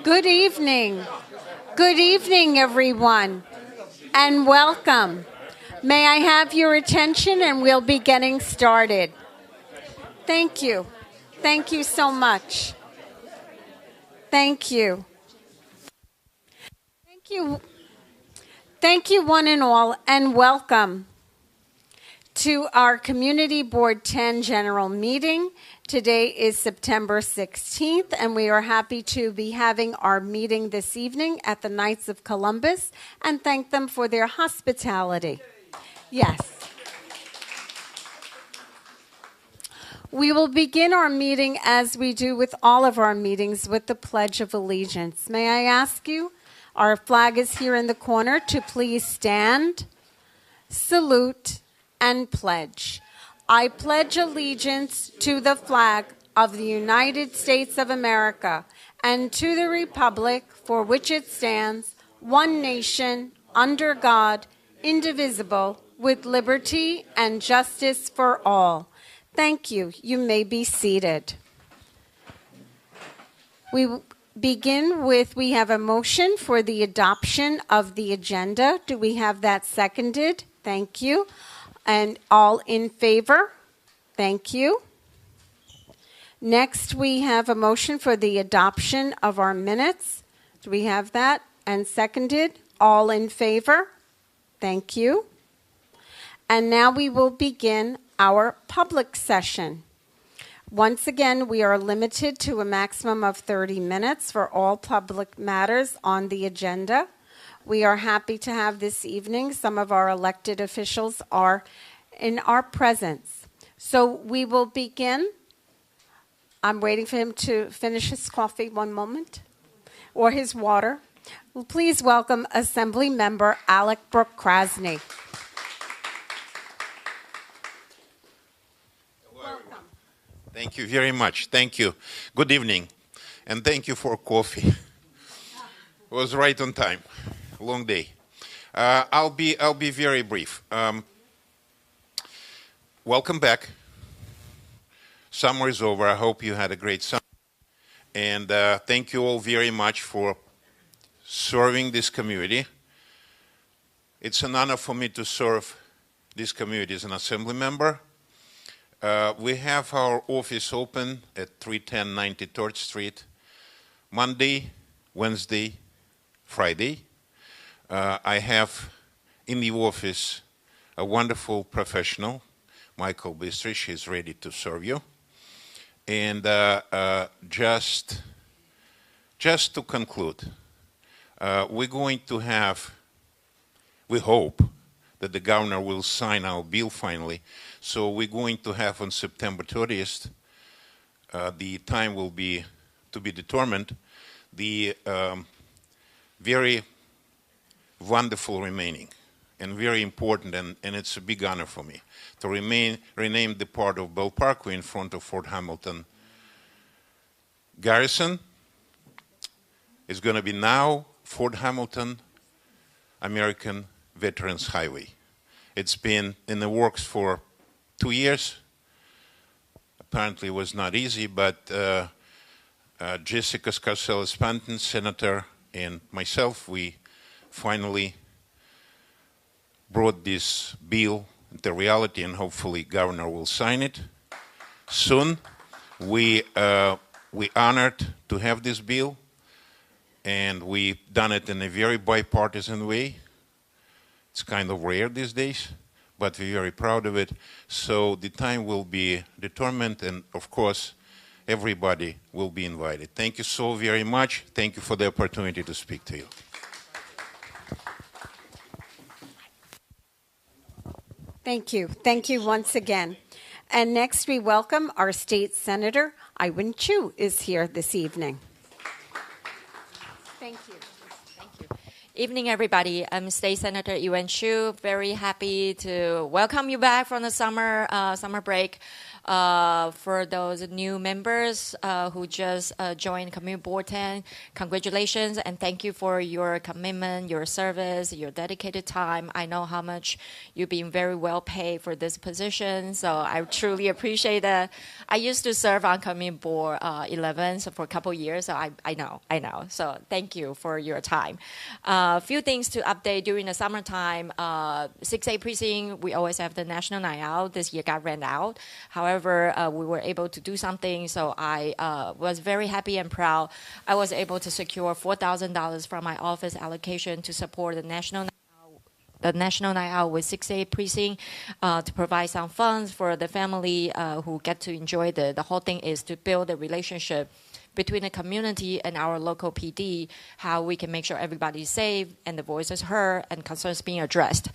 Good evening. Good evening, everyone, and welcome. May I have your attention and we'll be getting started. Thank you. Thank you so much. Thank you. Thank you. Thank you, one and all, and welcome to our Community Board 10 General Meeting. Today is September 16th, and we are happy to be having our meeting this evening at the Knights of Columbus and thank them for their hospitality. Yes. We will begin our meeting as we do with all of our meetings with the Pledge of Allegiance. May I ask you, our flag is here in the corner, to please stand, salute, and pledge. I pledge allegiance to the flag of the United States of America and to the republic for which it stands, one nation, under God, indivisible, with liberty and justice for all. Thank you. You may be seated. We begin with, we have a motion for the adoption of the agenda. Do we have that seconded? Thank you. And all in favor? Thank you. Next, we have a motion for the adoption of our minutes. Do we have that? And seconded? All in favor? Thank you. And now we will begin our public session. Once again, we are limited to a maximum of 30 minutes for all public matters on the agenda. We are happy to have this evening. Some of our elected officials are in our presence. So we will begin. I'm waiting for him to finish his coffee, one moment, or his water. Well, please welcome Assembly Member Alec Brooke-Krasny. Welcome. Thank you very much. Thank you. Good evening. And thank you for coffee. It was right on time. Long day. I'll be very brief. Welcome back. Summer is over. I hope you had a great summer. And thank you all very much for serving this community. It's an honor for me to serve this community as an assembly member. We have our office open at 310 93rd Street, Monday, Wednesday, Friday. I have in the office a wonderful professional, Michael Bistrich. Is ready to serve you. And just to conclude, we're going to have, we hope that the governor will sign our bill finally. So we're going to have on September 30th, the time will be to be determined, the very wonderful remaining and very important, and it's a big honor for me to rename the part of Bell Parkway in front of Fort Hamilton Garrison. Is going to be now Fort Hamilton American Veterans Highway. It's been in the works for 2 years. Apparently it was not easy, but Jessica Scarcella-Spanton, Senator, and myself, we finally brought this bill into reality, and hopefully governor will sign it soon. We honored to have this bill, and we've done it in a very bipartisan way. It's kind of rare these days, but we're very proud of it. So the time will be determined, and of course, everybody will be invited. Thank you so very much. Thank you for the opportunity to speak to you. Thank you. Thank you once again. And next we welcome our state senator, Iwan Chu, is here this evening. Thank you. Thank you. Evening, everybody. I'm State Senator Yuan Chu. Very happy to welcome you back from the summer break. For those new members who just joined Community Board 10, congratulations and thank you for your commitment, your service, your dedicated time. I know how much you've been very well paid for this position, so I truly appreciate that. I used to serve on Community Board 11 so for a couple years, so I know. So thank you for your time. A few things to update during the summertime. 6A precinct, we always have the National Night Out. This year got ran out. However, we were able to do something, so I was very happy and proud. I was able to secure $4,000 from my office allocation to support the National Night Out with 6A precinct to provide some funds for the family who get to enjoy the whole thing is to build a relationship between the community and our local PD, how we can make sure everybody's safe and the voices heard and concerns being addressed.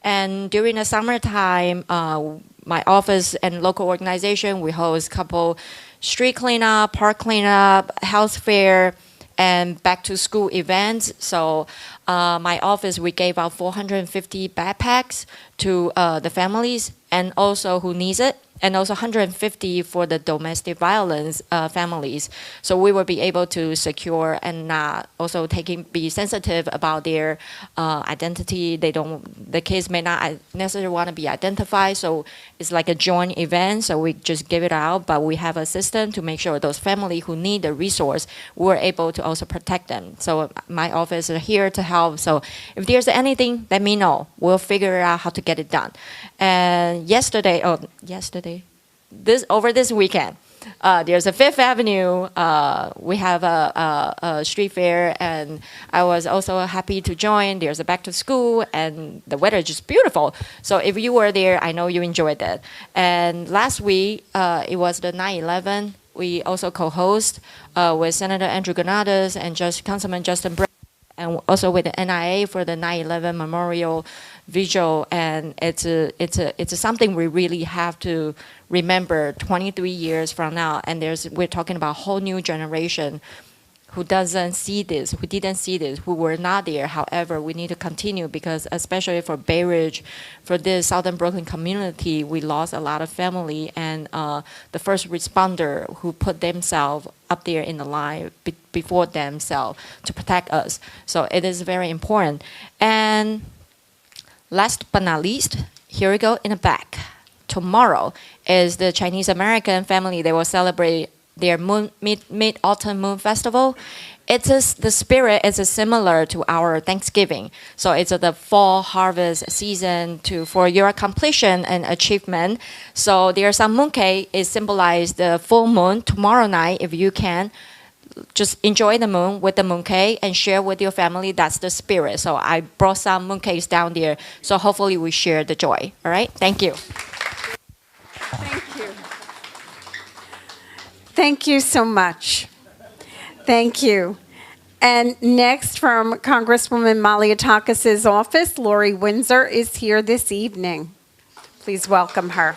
And during the summertime, my office and local organization, we host a couple street cleanup, park cleanup, health fair, and back to school events. So my office, we gave out 450 backpacks to the families and also who needs it, and also 150 for the domestic violence families. So we will be able to secure and also be sensitive about their identity. The kids may not necessarily want to be identified, so it's like a joint event, so we just give it out, but we have a system to make sure those families who need the resource, we're able to also protect them. So my office is here to help, so if there's anything, let me know. We'll figure out how to get it done. And over this weekend, there's a Fifth Avenue. We have a street fair, and I was also happy to join. There's a back to school, and the weather is just beautiful. So if you were there, I know you enjoyed that. And last week, it was the 9/11. We also co-host with Senator Andrew Granados and Councilman Justin Brown, and also with the NIA for the 9/11 Memorial Vigil, and it's something we really have to remember 23 years from now. And we're talking about a whole new generation who didn't see this, who were not there. However, we need to continue because especially for Bay Ridge, for this Southern Brooklyn community, we lost a lot of family and the first responder who put themselves up there in the line before themselves to protect us. So it is very important. And last but not least, here we go in the back. Tomorrow is the Chinese American family. They will celebrate their Mid-Autumn Moon Festival. The spirit is similar to our Thanksgiving. So it's the fall harvest season for your completion and achievement. So there's some mooncake. It symbolizes the full moon tomorrow night. If you can, just enjoy the moon with the mooncake and share with your family. That's the spirit. So I brought some mooncakes down there. So hopefully we share the joy. All right? Thank you. Thank you. Thank you so much. Thank you. And next, from Congresswoman Malliotakis' office, Lori Windsor is here this evening. Please welcome her.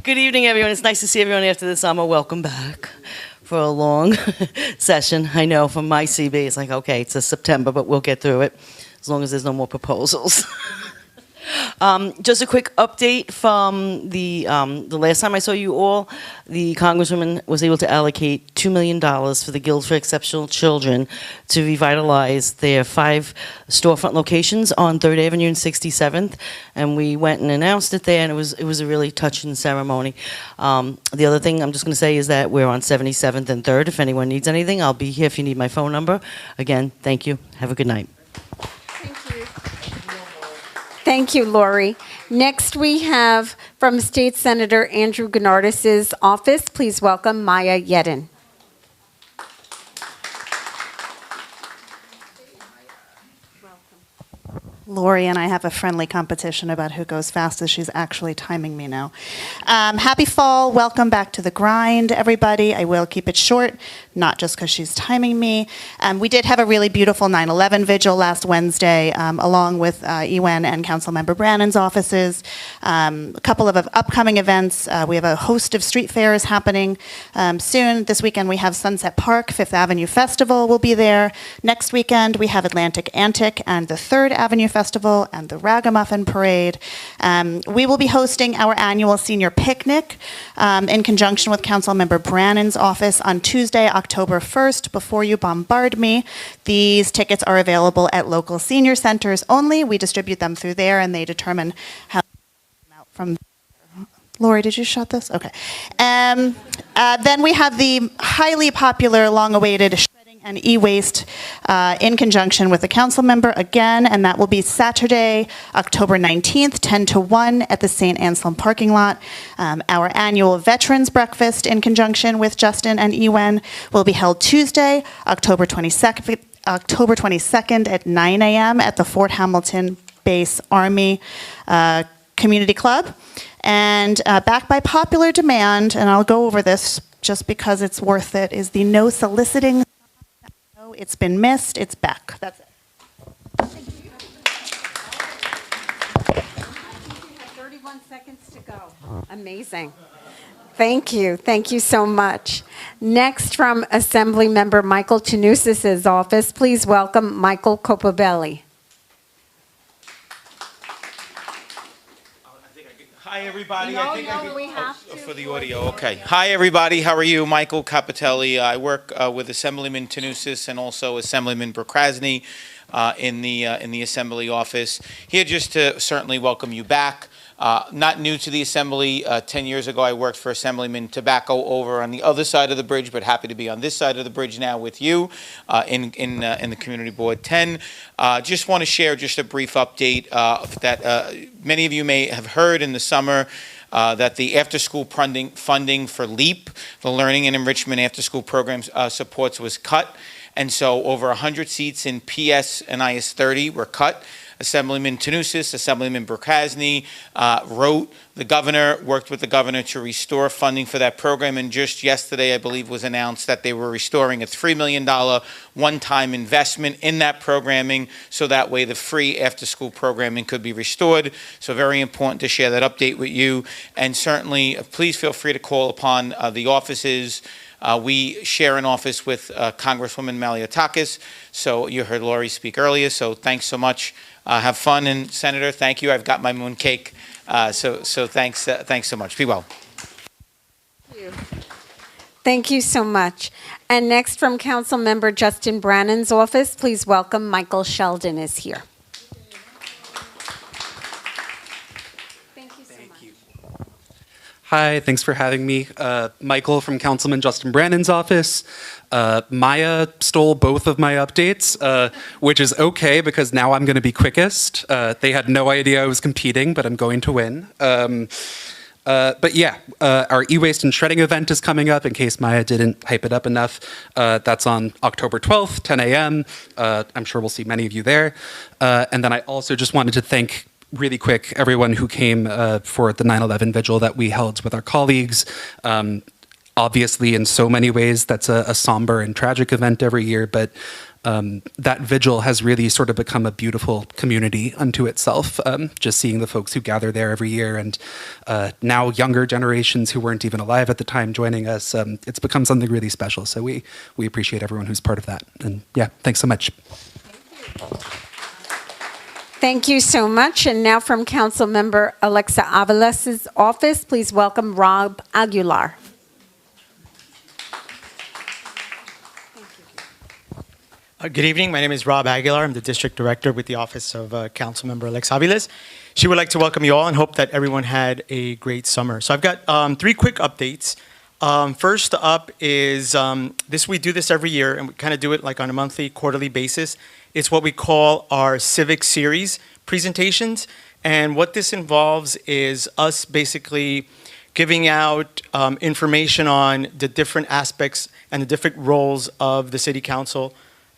Good evening, everyone. It's nice to see everyone after the summer. Welcome back for a long session. I know from my CB, it's like, okay, it's a September, but we'll get through it as long as there's no more proposals. Just a quick update from the last time I saw you all. The Congresswoman was able to allocate $2 million for the Guild for Exceptional Children to revitalize their 5 storefront locations on 3rd Avenue and 67th. And we went and announced it there, and it was a really touching ceremony. The other thing I'm just going to say is that we're on 77th and 3rd. If anyone needs anything, I'll be here if you need my phone number. Again, thank you. Have a good night. Thank you. Thank you, Lori. Next, we have from State Senator Andrew Gennardis' office. Please welcome Maya Yedin. Lori and I have a friendly competition about who goes fastest. She's actually timing me now. Happy fall. Welcome back to the grind, everybody. I will keep it short, not just because she's timing me. We did have a really beautiful 9/11 vigil last Wednesday, along with EWEN and Councilmember Brannon's offices. A couple of upcoming events. We have a host of street fairs happening soon. This weekend we have Sunset Park, Fifth Avenue Festival will be there. Next weekend we have Atlantic Antic and the 3rd Avenue Festival Festival and the Ragamuffin Parade. We will be hosting our annual senior picnic in conjunction with Councilmember Brannan's office on Tuesday, October 1st. Before you bombard me, these tickets are available at local senior centers only. We distribute them through there, and they determine how out from. Lori, did you shut this? Okay. Then we have the highly popular, long-awaited shredding and e-waste in conjunction with a council member again, and that will be Saturday, October 19th, 10 to 1 at the St. Anselm parking lot. Our annual Veterans Breakfast in conjunction with Justin and Ewen will be held Tuesday, October 22nd at 9 a.m. at the Fort Hamilton Base Army Community Club. And backed by popular demand, and I'll go over this just because it's worth it, is the no soliciting. No, it's been missed, it's back. That's it. You have 31 seconds to go. Amazing. Thank you. Thank you so much. Next, from Assembly Member Michael Tanusis' office, please welcome Michael Copabelli. Hi, everybody. We have to. For the audio, okay. Hi, everybody. How are you? Michael Capitelli. I work with Assemblyman Tanusis and also Assemblyman Brokrasny in the Assembly office. Here just to certainly welcome you back. Not new to the Assembly. 10 years ago, I worked for Assemblyman Tobacco over on the other side of the bridge, but happy to be on this side of the bridge now with you in the Community Board 10. Just want to share just a brief update that many of you may have heard in the summer that the after-school funding for LEAP, the Learning and Enrichment After-School Programs supports, was cut. And so over 100 seats in PS and IS 30 were cut. Assemblyman Tanusis, Assemblyman Brokrasny worked with the governor to restore funding for that program, and just yesterday, I believe, was announced that they were restoring a $3 million one-time investment in that programming, so that way the free after-school programming could be restored. So very important to share that update with you, and certainly please feel free to call upon the offices. We share an office with Congresswoman Maliotakis, so you heard Lori speak earlier, so thanks so much. Have fun, and Senator, thank you. I've got my moon cake, so thanks so much. Be well. Thank you. Thank you so much. And next, from Council Member Justin Brannan's office, please welcome Michael Sheldon is here. Thank you so much. Hi, thanks for having me. Michael from Councilman Justin Brannan's office. Maya stole both of my updates, which is okay because now I'm going to be quickest. They had no idea I was competing, but I'm going to win. But yeah, our e-waste and shredding event is coming up in case Maya didn't hype it up enough. That's on October 12th, 10 a.m. I'm sure we'll see many of you there. And then I also just wanted to thank really quick everyone who came for the 9/11 vigil that we held with our colleagues. Obviously, in so many ways, that's a somber and tragic event every year, but that vigil has really sort of become a beautiful community unto itself, just seeing the folks who gather there every year, and now younger generations who weren't even alive at the time joining us. It's become something really special, so we appreciate everyone who's part of that. And yeah, thanks so much. Thank you so much. And now from Council Member Alexa Avalos' office, please welcome Rob Aguilar. Good evening. My name is Rob Aguilar. I'm the District Director with the Office of Councilmember Alexa Aviles. She would like to welcome you all and hope that everyone had a great summer. So I've got 3 quick updates. First up is we do this every year, and we kind of do it like on a monthly, quarterly basis. It's what we call our Civic Series presentations. And what this involves is us basically giving out information on the different aspects and the different roles of the City Council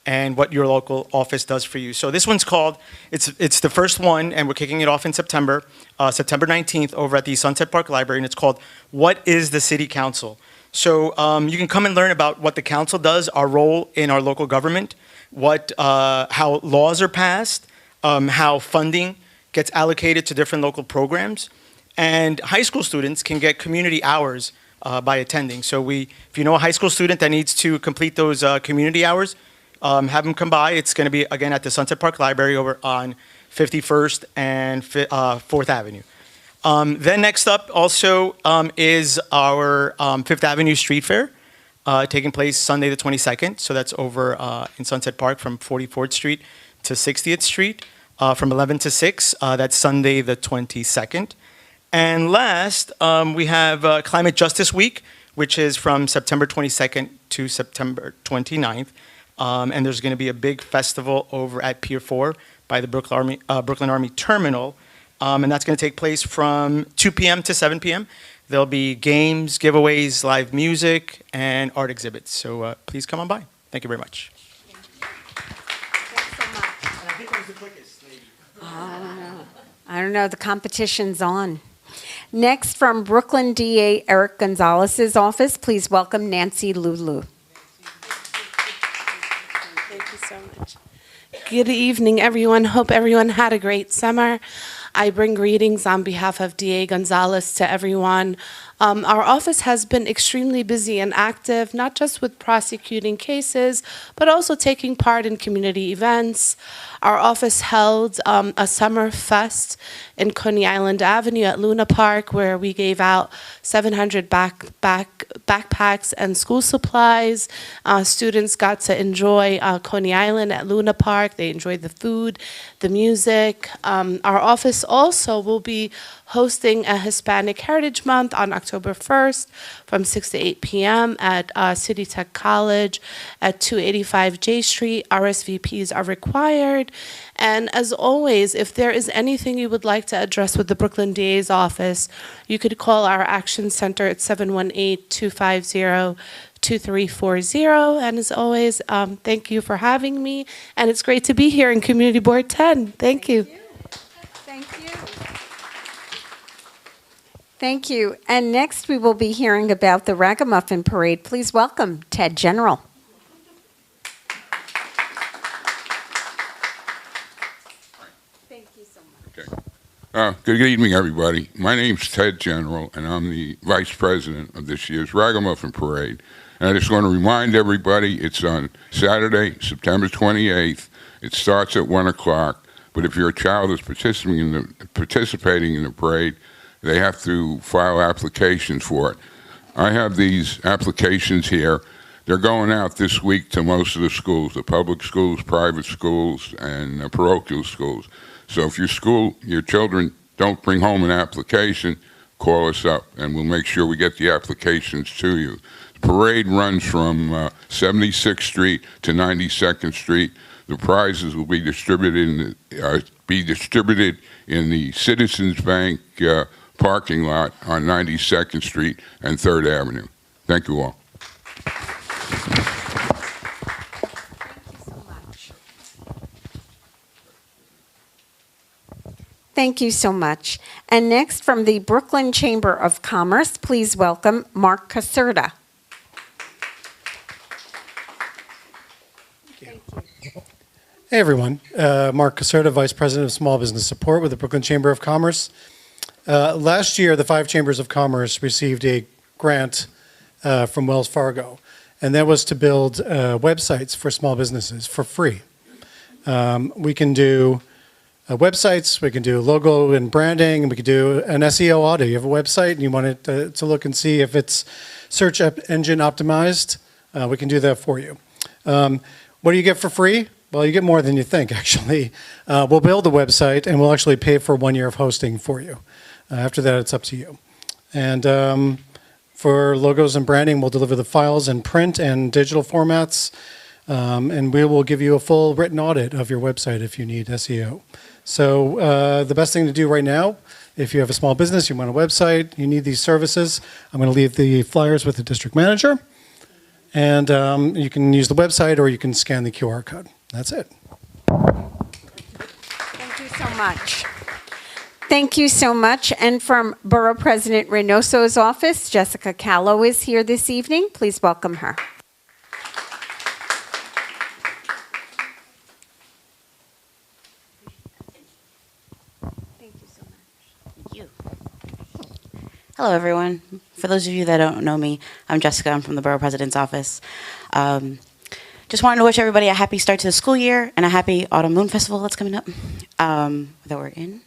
and what your local office does for you. So this one's called, it's the first one, and we're kicking it off in September 19th over at the Sunset Park Library, and it's called, What is the City Council? So you can come and learn about what the council does, our role in our local government, how laws are passed, how funding gets allocated to different local programs, and high school students can get community hours by attending. So if you know a high school student that needs to complete those community hours, have them come by. It's going to be, again, at the Sunset Park Library over on 51st and 4th Avenue. Then next up also is our Fifth Avenue Street Fair, taking place Sunday the 22nd. So that's over in Sunset Park from 44th Street to 60th Street from 11 to 6. That's Sunday the 22nd. And last, we have Climate Justice Week, which is from September 22nd to September 29th. And there's going to be a big festival over at Pier 4 by the Brooklyn Army Terminal. And that's going to take place from 2 p.m. to 7 p.m. There'll be games, giveaways, live music, and art exhibits. So please come on by. Thank you very much. I don't know. The competition's on. Next, from Brooklyn DA Eric Gonzalez's office, please welcome Nancy Lulu. Thank you so much. Good evening, everyone. Hope everyone had a great summer. I bring greetings on behalf of DA Gonzalez to everyone. Our office has been extremely busy and active, not just with prosecuting cases, but also taking part in community events. Our office held a summer fest in Coney Island Avenue at Luna Park, where we gave out 700 backpacks and school supplies. Students got to enjoy Coney Island at Luna Park. They enjoyed the food, the music. Our office also will be hosting a Hispanic Heritage Month on October 1st from 6 to 8 p.m. at City Tech College at 285 J Street. RSVPs are required. And as always, if there is anything you would like to address with the Brooklyn DA's office, you could call our Action Center at 718-250-2340. And as always, thank you for having me. And it's great to be here in Community Board 10. Thank you. Thank you. Thank you. And next we will be hearing about the Ragamuffin Parade. Please welcome Ted General. Thank you so much. Good evening, everybody. My name's Ted General, and I'm the Vice President of this year's Ragamuffin Parade. And I just want to remind everybody, it's on Saturday, September 28th. It starts at 1 o'clock. But if your child is participating in the parade, they have to file applications for it. I have these applications here. They're going out this week to most of the schools, the public schools, private schools, and parochial schools. So if your children don't bring home an application, call us up, and we'll make sure we get the applications to you. The parade runs from 76th Street to 92nd Street. The prizes will be distributed in the Citizens Bank parking lot on 92nd Street and 3rd Avenue. Thank you all. Thank you so much. And next, from the Brooklyn Chamber of Commerce, please welcome Mark Caserta. Hey everyone, Mark Caserta, Vice President of Small Business Support with the Brooklyn Chamber of Commerce. Last year, the 5 Chambers of Commerce received a grant from Wells Fargo, and that was to build websites for small businesses for free. We can do websites, we can do logo and branding, and we can do an SEO audit. You have a website and you want it to look and see if it's search engine optimized, we can do that for you. What do you get for free? Well, you get more than you think, actually. We'll build the website, and we'll actually pay for 1 year of hosting for you. After that, it's up to you. And for logos and branding, we'll deliver the files in print and digital formats, and we will give you a full written audit of your website if you need SEO. So the best thing to do right now, if you have a small business, you want a website, you need these services, I'm going to leave the flyers with the district manager. And you can use the website or you can scan the QR code. That's it. Thank you so much. Thank you so much. And from Borough President Reynoso's office, Jessica Callow is here this evening. Please welcome her. Thank you so much. Thank you. Hello, everyone. For those of you that don't know me, I'm Jessica. I'm from the Borough President's office. just wanted to wish everybody a happy start to the school year and a happy Autumn Moon Festival that's coming up that we're in.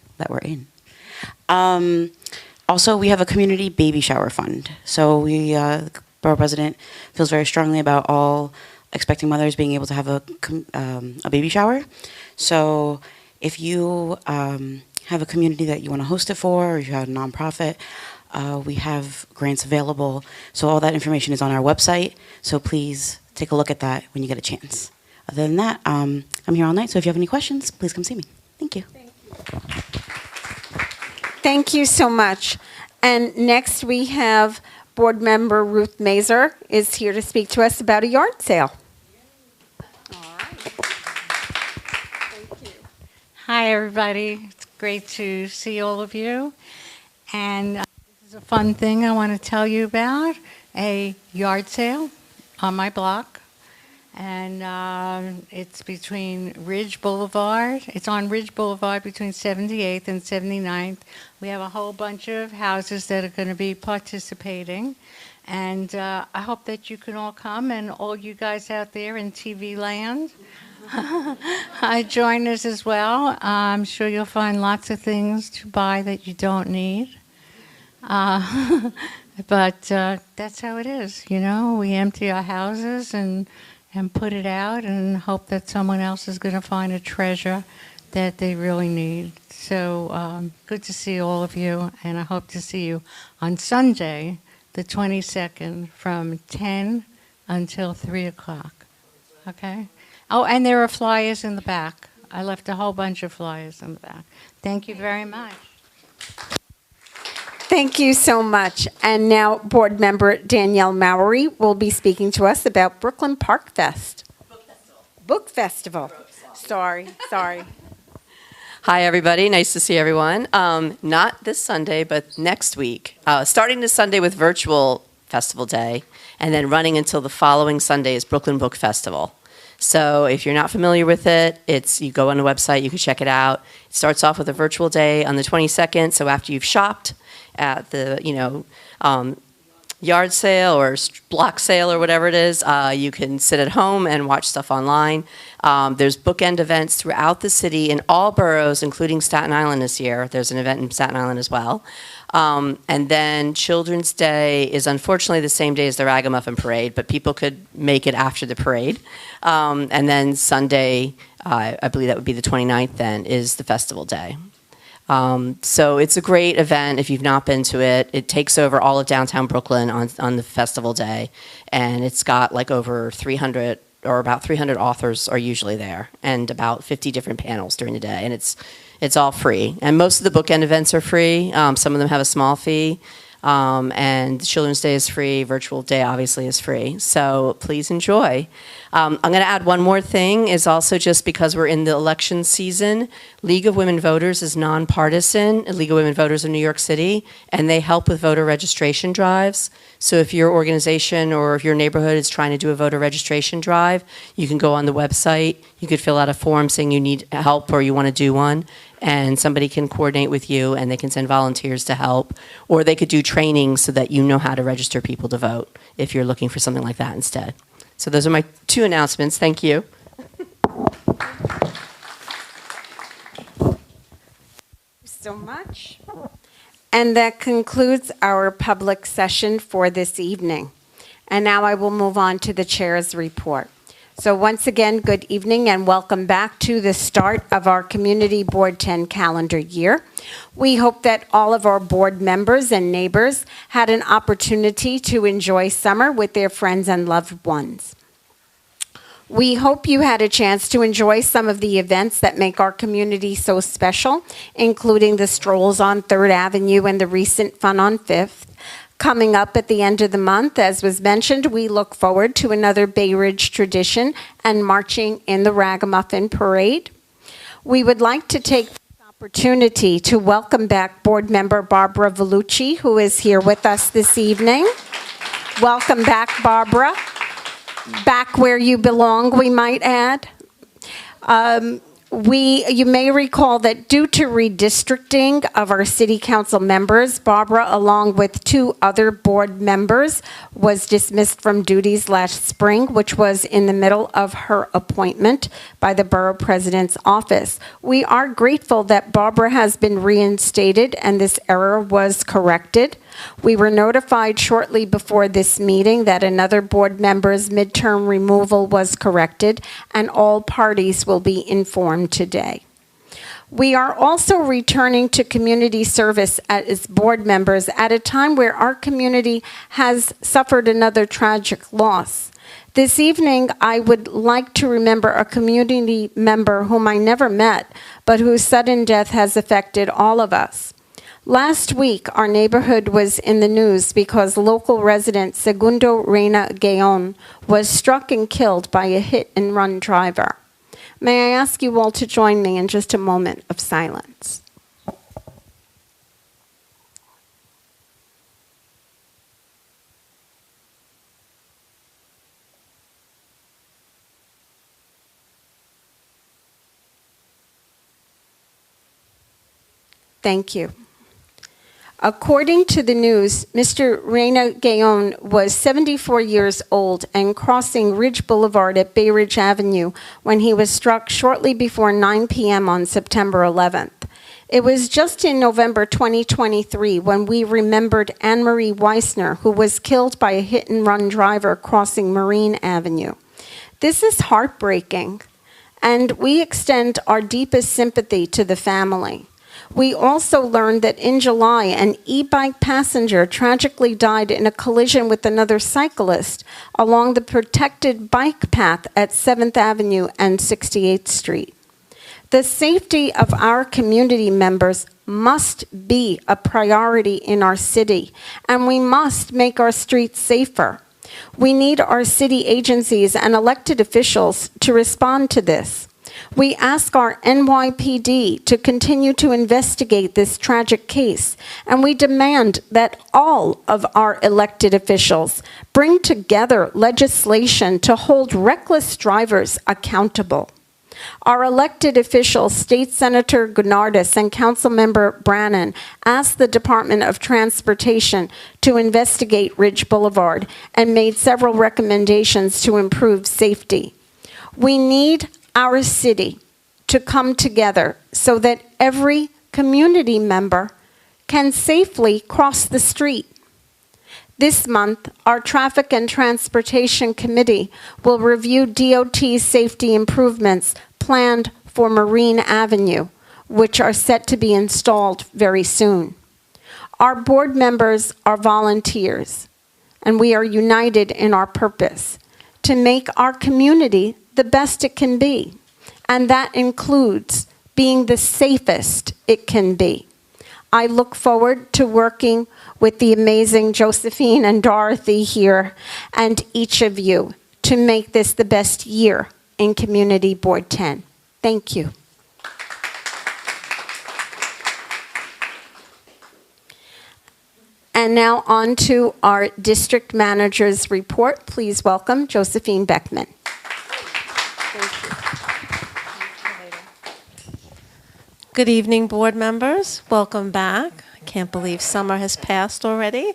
Also, we have a community baby shower fund. So the borough president feels very strongly about all expecting mothers being able to have a baby shower. So if you have a community that you want to host it for, or if you have a nonprofit, we have grants available. So all that information is on our website. So please take a look at that when you get a chance. Other than that, I'm here all night. So if you have any questions, please come see me. Thank you. Thank you so much. And next we have Board Member Ruth Mazer is here to speak to us about a yard sale. Hi, everybody. It's great to see all of you. And this is a fun thing I want to tell you about, a yard sale on my block. And it's between Ridge Boulevard. It's on Ridge Boulevard between 78th and 79th. We have a whole bunch of houses that are going to be participating. And I hope that you can all come, and all you guys out there in TV land. Join us as well. I'm sure you'll find lots of things to buy that you don't need. But that's how it is, you know. We empty our houses and put it out and hope that someone else is going to find a treasure that they really need. So good to see all of you, and I hope to see you on Sunday, the 22nd, from 10 until 3 o'clock. Okay? Oh, and there are flyers in the back. I left a whole bunch of flyers in the back. Thank you very much. Thank you so much. And now Board Member Danielle Mowery will be speaking to us about Brooklyn Park Fest. Book Festival. Sorry. Hi, everybody. Nice to see everyone. Not this Sunday, but next week. Starting this Sunday with virtual festival day, and then running until the following Sunday is Brooklyn Book Festival. So if you're not familiar with it, you go on the website, you can check it out. It starts off with a virtual day on the 22nd. So after you've shopped at the, yard sale or block sale or whatever it is, you can sit at home and watch stuff online. There's bookend events throughout the city in all boroughs, including Staten Island this year. There's an event in Staten Island as well. And then Children's Day is unfortunately the same day as the Ragamuffin Parade, but people could make it after the parade. And then Sunday, I believe that would be the 29th then, is the festival day. So it's a great event if you've not been to it. It takes over all of downtown Brooklyn on the festival day, and it's got like over 300 or about 300 authors are usually there, and about 50 different panels during the day, and it's all free. And most of the bookend events are free. Some of them have a small fee. And Children's Day is free. Virtual Day obviously is free. So please enjoy. I'm going to add one more thing, is also just because we're in the election season, League of Women Voters is nonpartisan, League of Women Voters of New York City, and they help with voter registration drives. So if your organization or if your neighborhood is trying to do a voter registration drive, you can go on the website, you could fill out a form saying you need help or you want to do one, and somebody can coordinate with you and they can send volunteers to help, or they could do training so that you know how to register people to vote if you're looking for something like that instead. So those are my 2 announcements. Thank you. So much. And that concludes our public session for this evening. And now I will move on to the chair's report. So once again, good evening and welcome back to the start of our Community Board 10 calendar year. We hope that all of our board members and neighbors had an opportunity to enjoy summer with their friends and loved ones. We hope you had a chance to enjoy some of the events that make our community so special, including the strolls on 3rd Avenue and the recent Fun on 5th. Coming up at the end of the month, as was mentioned, we look forward to another Bay Ridge tradition and marching in the Ragamuffin Parade. We would like to take this opportunity to welcome back Board Member Barbara Vellucci, who is here with us this evening. Welcome back, Barbara. Back where you belong, we might add. You may recall that due to redistricting of our city council members, Barbara, along with 2 other board members, was dismissed from duties last spring, which was in the middle of her appointment by the borough president's office. We are grateful that Barbara has been reinstated and this error was corrected. We were notified shortly before this meeting that another board member's midterm removal was corrected, and all parties will be informed today. We are also returning to community service as board members at a time where our community has suffered another tragic loss. This evening, I would like to remember a community member whom I never met, but whose sudden death has affected all of us. Last week, our neighborhood was in the news because local resident Segundo Reina Gayon was struck and killed by a hit-and-run driver. May I ask you all to join me in just a moment of silence? Thank you. According to the news, Mr. Reina Gayon was 74 years old and crossing Ridge Boulevard at Bay Ridge Avenue when he was struck shortly before 9 p.m. on September 11th. It was just in November 2023 when we remembered Anne Marie Weissner, who was killed by a hit-and-run driver crossing Marine Avenue. This is heartbreaking, and we extend our deepest sympathy to the family. We also learned that in July, an e-bike passenger tragically died in a collision with another cyclist along the protected bike path at 7th Avenue and 68th Street. The safety of our community members must be a priority in our city, and we must make our streets safer. We need our city agencies and elected officials to respond to this. We ask our NYPD to continue to investigate this tragic case, and we demand that all of our elected officials bring together legislation to hold reckless drivers accountable. Our elected officials, State Senator Gounardes and Councilmember Brannan, asked the Department of Transportation to investigate Ridge Boulevard and made several recommendations to improve safety. We need our city to come together so that every community member can safely cross the street. This month, our Traffic and Transportation Committee will review DOT safety improvements planned for Marine Avenue, which are set to be installed very soon. Our board members are volunteers, and we are united in our purpose to make our community the best it can be, and that includes being the safest it can be. I look forward to working with the amazing Josephine and Dorothy here and each of you to make this the best year in Community Board 10. Thank you. And now on to our district manager's report. Please welcome Josephine Beckman. Good evening, board members. Welcome back. I can't believe summer has passed already.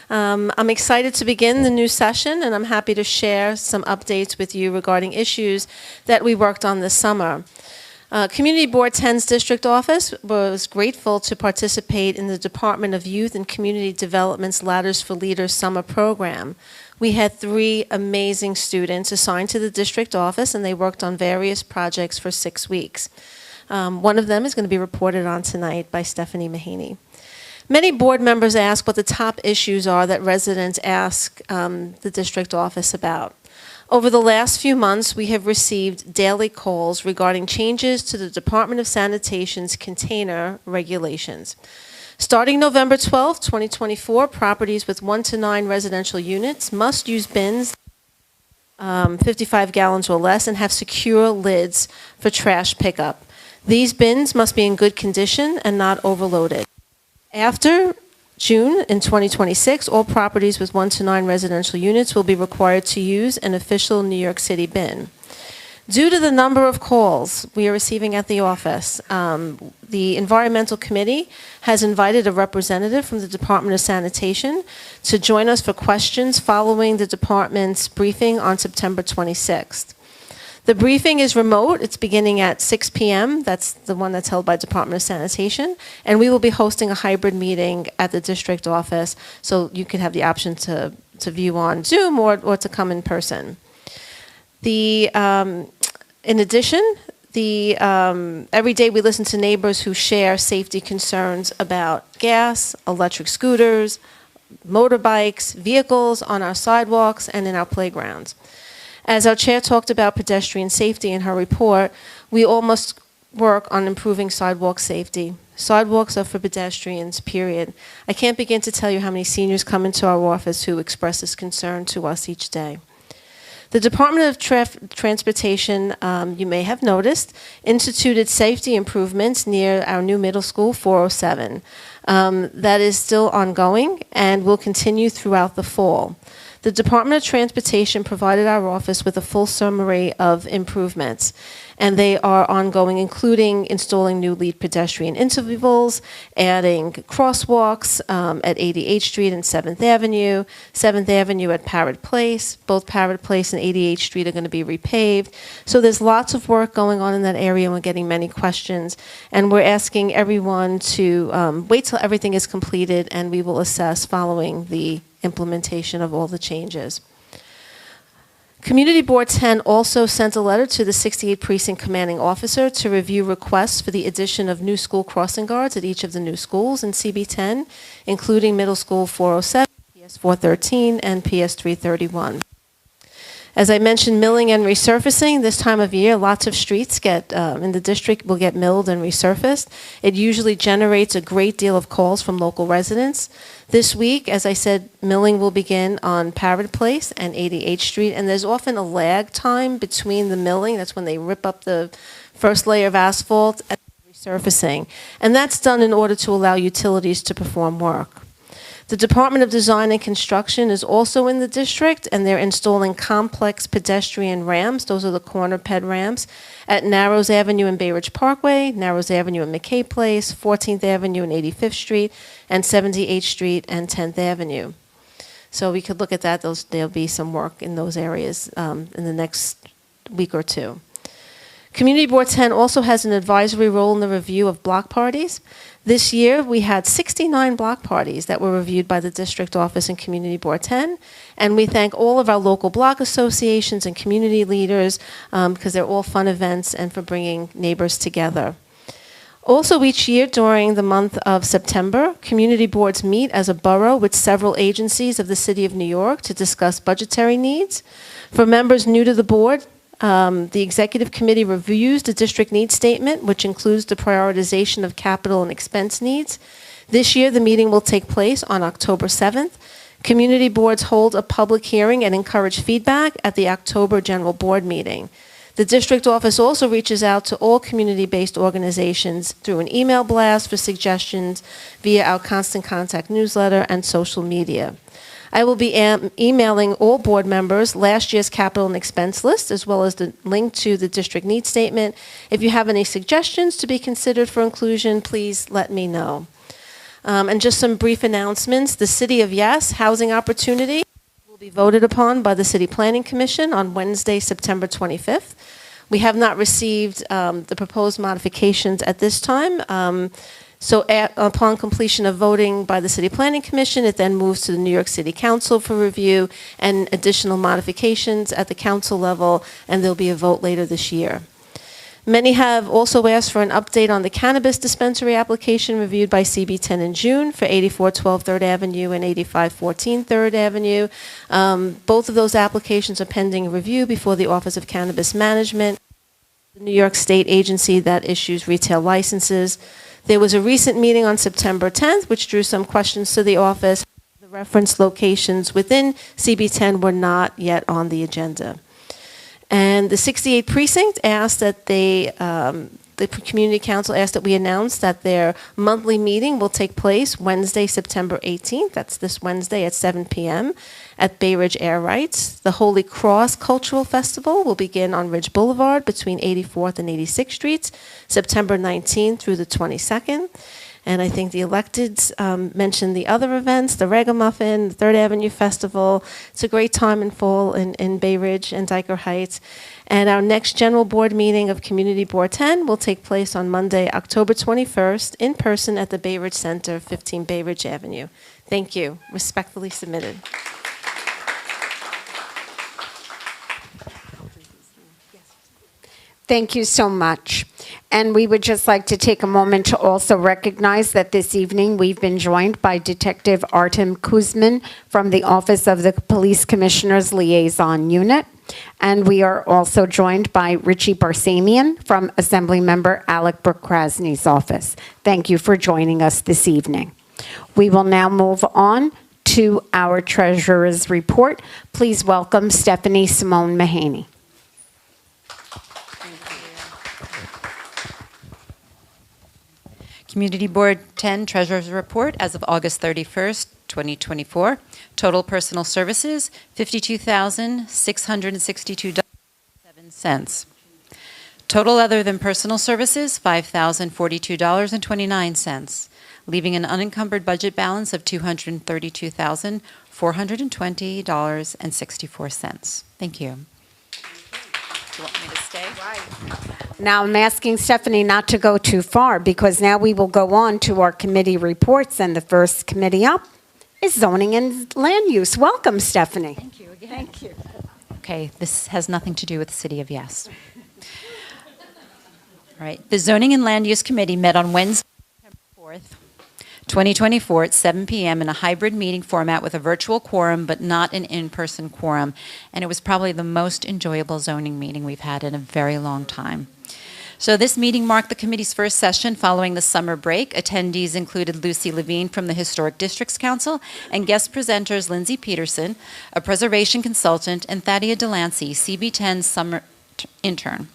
I'm excited to begin the new session, and I'm happy to share some updates with you regarding issues that we worked on this summer. Community Board 10's district office was grateful to participate in the Department of Youth and Community Development's Ladders for Leaders summer program. We had 3 amazing students assigned to the district office, and they worked on various projects for 6 weeks. One of them is going to be reported on tonight by Stephanie Mahaney. Many board members ask what the top issues are that residents ask the district office about. Over the last few months, we have received daily calls regarding changes to the Department of Sanitation's container regulations. Starting November 12, 2024, properties with 1 to 9 residential units must use bins 55 gallons or less and have secure lids for trash pickup. These bins must be in good condition and not overloaded. After June in 2026, all properties with 1 to 9 residential units will be required to use an official New York City bin. Due to the number of calls we are receiving at the office, the Environmental Committee has invited a representative from the Department of Sanitation to join us for questions following the department's briefing on September 26th. The briefing is remote. It's beginning at 6 p.m. That's the one that's held by Department of Sanitation. And we will be hosting a hybrid meeting at the district office, so you could have the option to view on Zoom or to come in person. In addition, every day we listen to neighbors who share safety concerns about gas, electric scooters, motorbikes, vehicles on our sidewalks and in our playgrounds. As our chair talked about pedestrian safety in her report, we all must work on improving sidewalk safety. Sidewalks are for pedestrians, period. I can't begin to tell you how many seniors come into our office who express this concern to us each day. The Department of Transportation, you may have noticed, instituted safety improvements near our new middle school, 407. That is still ongoing and will continue throughout the fall. The Department of Transportation provided our office with a full summary of improvements, and they are ongoing, including installing new lead pedestrian intervals, adding crosswalks at 88th Street and 7th Avenue, 7th Avenue at Parrott Place. Both Parrott Place and 88th Street are going to be repaved. So there's lots of work going on in that area, and we're getting many questions. And we're asking everyone to wait till everything is completed, and we will assess following the implementation of all the changes. Community Board 10 also sent a letter to the 68th Precinct Commanding Officer to review requests for the addition of new school crossing guards at each of the new schools in CB10, including Middle School 407, PS 413, and PS 331. As I mentioned, milling and resurfacing, this time of year, lots of streets in the district will get milled and resurfaced. It usually generates a great deal of calls from local residents. This week, as I said, milling will begin on Parrott Place and 88th Street, and there's often a lag time between the milling, that's when they rip up the first layer of asphalt, and resurfacing. And that's done in order to allow utilities to perform work. The Department of Design and Construction is also in the district, and they're installing complex pedestrian ramps. Those are the corner ped ramps at Narrows Avenue and Bay Ridge Parkway, Narrows Avenue and McKay Place, 14th Avenue and 85th Street, and 78th Street and 10th Avenue. So we could look at that. There'll be some work in those areas in the next week or two. Community Board 10 also has an advisory role in the review of block parties. This year, we had 69 block parties that were reviewed by the District Office and Community Board 10, and we thank all of our local block associations and community leaders because they're all fun events and for bringing neighbors together. Also, each year during the month of September, community boards meet as a borough with several agencies of the City of New York to discuss budgetary needs. For members new to the board, the Executive Committee reviews the district needs statement, which includes the prioritization of capital and expense needs. This year, the meeting will take place on October 7th. Community boards hold a public hearing and encourage feedback at the October General Board meeting. The district office also reaches out to all community-based organizations through an email blast for suggestions via our Constant Contact newsletter and social media. I will be emailing all board members last year's capital and expense list, as well as the link to the district needs statement. If you have any suggestions to be considered for inclusion, please let me know. And just some brief announcements. The City of Yes housing opportunity will be voted upon by the City Planning Commission on Wednesday, September 25th. We have not received the proposed modifications at this time. So upon completion of voting by the City Planning Commission, it then moves to the New York City Council for review and additional modifications at the council level, and there'll be a vote later this year. Many have also asked for an update on the cannabis dispensary application reviewed by CB10 in June for 8412 3rd Avenue and 8514 3rd Avenue. Both of those applications are pending review before the Office of Cannabis Management, the New York State agency that issues retail licenses. There was a recent meeting on September 10th, which drew some questions to the office. The reference locations within CB10 were not yet on the agenda. And the 68th Precinct asked that the the Community Council asked that we announce that their monthly meeting will take place Wednesday, September 18th. That's this Wednesday at 7 p.m. at Bay Ridge Air Rights. The Holy Cross Cultural Festival will begin on Ridge Boulevard between 84th and 86th Streets, September 19th through the 22nd. And I think the electeds mentioned the other events, the Ragamuffin, the Third Avenue Festival. It's a great time in fall in Bay Ridge and Diker Heights. And our next general board meeting of Community Board 10 will take place on Monday, October 21st, in person at the Bay Ridge Center, 15 Bay Ridge Avenue. Thank you. Respectfully submitted. Thank you so much. And we would just like to take a moment to also recognize that this evening we've been joined by Detective Artem Kuzmin from the Office of the Police Commissioner's Liaison Unit. And we are also joined by Richie Barsamian from Assemblymember Alec Brooke-Krasny's office. Thank you for joining us this evening. We will now move on to our Treasurer's Report. Please welcome Stephanie Simone Mahaney. Community Board 10 Treasurer's Report as of August 31st, 2024. Total personal services, $52,662.07. Total other than personal services, $5,042.29, leaving an unencumbered budget balance of $232,420.64. Thank you. Do you want me to stay? Right. Now I'm asking Stephanie not to go too far because now we will go on to our committee reports, and the first committee up is Zoning and Land Use. Welcome, Stephanie. Thank you again. Thank you. Okay, this has nothing to do with the City of Yes. All right, the Zoning and Land Use Committee met on Wednesday, September 4th, 2024 at 7 p.m. in a hybrid meeting format with a virtual quorum but not an in-person quorum, and it was probably the most enjoyable zoning meeting we've had in a very long time. So this meeting marked the committee's first session following the summer break. Attendees included Lucy Levine from the Historic Districts Council and guest presenters Lindsay Peterson, a preservation consultant, and Thadia Delancey, CB10's summer intern.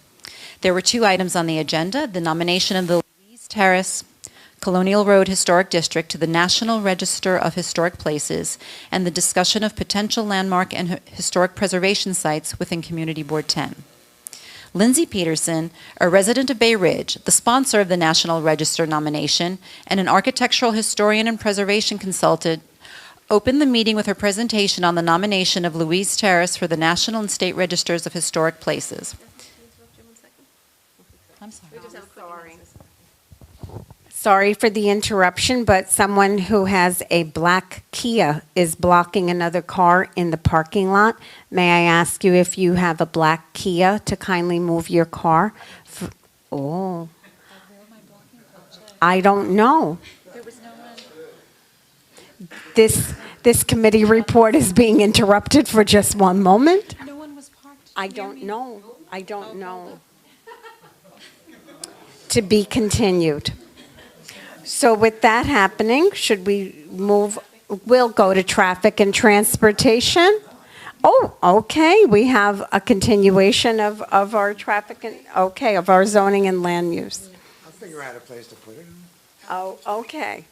There were two items on the agenda: the nomination of the Louise Terrace Colonial Road Historic District to the National Register of Historic Places, and the discussion of potential landmark and historic preservation sites within Community Board 10. Lindsay Peterson, a resident of Bay Ridge, the sponsor of the National Register nomination, and an architectural historian and preservation consultant, opened the meeting with her presentation on the nomination of Louise Terrace for the National and State Registers of Historic Places. I'm sorry. Sorry for the interruption, but someone who has a black Kia is blocking another car in the parking lot. May I ask you, if you have a black Kia, to kindly move your car? Oh. I don't know. This committee report is being interrupted for just one moment. No one was parked. I don't know. I don't know. To be continued. So with that happening, should we move? We'll go to traffic and transportation. Oh, okay. We have a continuation of our traffic and, okay, of our zoning and land use. I'll figure out a place to put it. Oh, okay.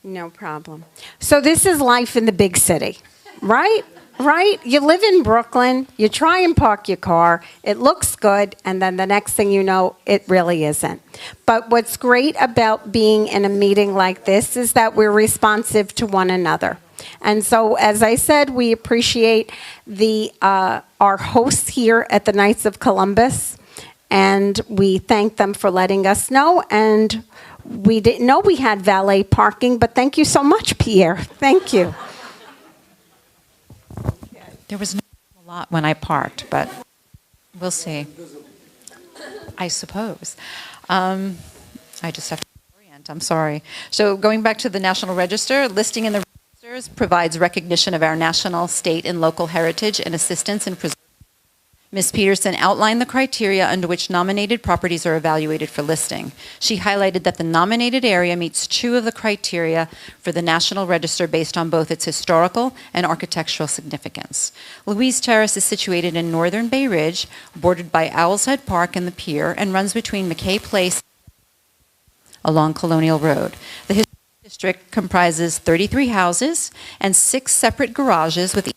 No problem. So this is life in the big city, right? Right? You live in Brooklyn, you try and park your car, it looks good, and then the next thing you know, it really isn't. But what's great about being in a meeting like this is that we're responsive to one another. And so, as I said, we appreciate our hosts here at the Knights of Columbus, and we thank them for letting us know. And we didn't know we had valet parking, but thank you so much, Pierre. Thank you. There was not a lot when I parked, but we'll see. I suppose. I just have to orient. I'm sorry. So going back to the National Register, listing in the registers provides recognition of our national, state, and local heritage and assistance in preserving. Ms. Peterson outlined the criteria under which nominated properties are evaluated for listing. She highlighted that the nominated area meets 2 of the criteria for the National Register based on both its historical and architectural significance. Louise Terrace is situated in northern Bay Ridge, bordered by Owl's Head Park and the pier, and runs between McKay Place along Colonial Road. The historic district comprises 33 houses and 6 separate garages with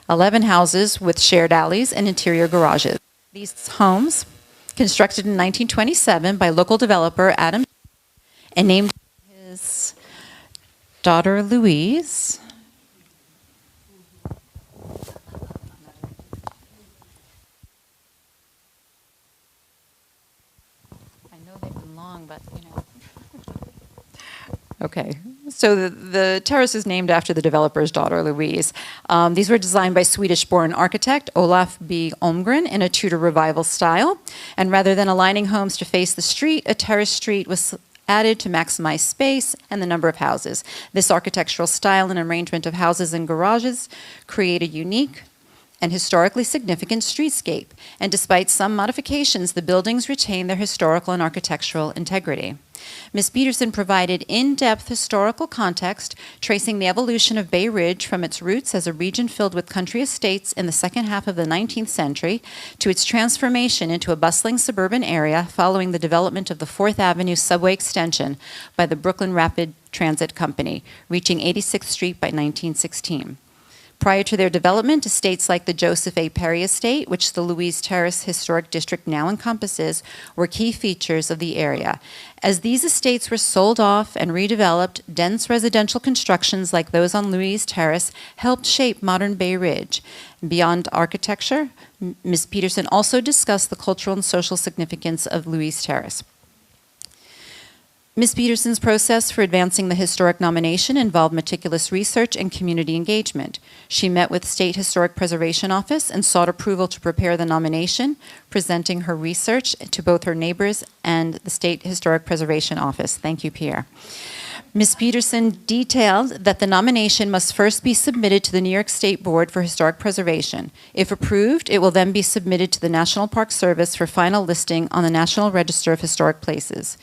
11 houses with shared alleys and interior garages. These homes, constructed in 1927 by local developer Adam and named his daughter Louise. I know they've been long, but you know. Okay, so the terrace is named after the developer's daughter, Louise. These were designed by Swedish-born architect Olaf B. Olmgren in a Tudor revival style. And rather than aligning homes to face the street, a terrace street was added to maximize space and the number of houses. This architectural style and arrangement of houses and garages create a unique and historically significant streetscape. And despite some modifications, the buildings retain their historical and architectural integrity. Ms. Peterson provided in-depth historical context, tracing the evolution of Bay Ridge from its roots as a region filled with country estates in the second half of the 19th century to its transformation into a bustling suburban area following the development of the 4th Avenue subway extension by the Brooklyn Rapid Transit Company, reaching 86th Street by 1916. Prior to their development, estates like the Joseph A. Perry Estate, which the Louise Terrace Historic District now encompasses, were key features of the area. As these estates were sold off and redeveloped, dense residential constructions like those on Louise Terrace helped shape modern Bay Ridge. Beyond architecture, Ms. Peterson also discussed the cultural and social significance of Louise Terrace. Ms. Peterson's process for advancing the historic nomination involved meticulous research and community engagement. She met with State Historic Preservation Office and sought approval to prepare the nomination, presenting her research to both her neighbors and the State Historic Preservation Office. Thank you, Pierre. Ms. Peterson detailed that the nomination must first be submitted to the New York State Board for Historic Preservation. If approved, it will then be submitted to the National Park Service for final listing on the National Register of Historic Places.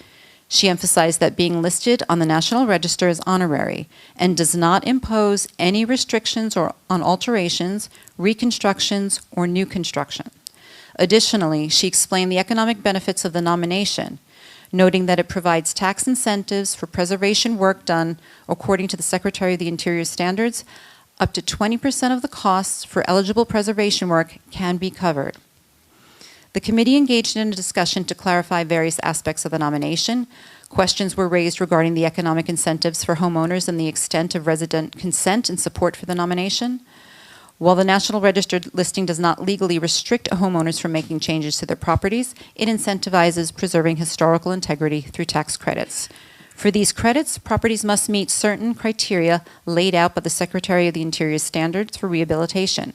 She emphasized that being listed on the National Register is honorary and does not impose any restrictions on alterations, reconstructions, or new construction. Additionally, she explained the economic benefits of the nomination, noting that it provides tax incentives for preservation work done according to the Secretary of the Interior standards. Up to 20% of the costs for eligible preservation work can be covered. The committee engaged in a discussion to clarify various aspects of the nomination. Questions were raised regarding the economic incentives for homeowners and the extent of resident consent and support for the nomination. While the National Register listing does not legally restrict homeowners from making changes to their properties, it incentivizes preserving historical integrity through tax credits. For these credits, properties must meet certain criteria laid out by the Secretary of the Interior standards for rehabilitation.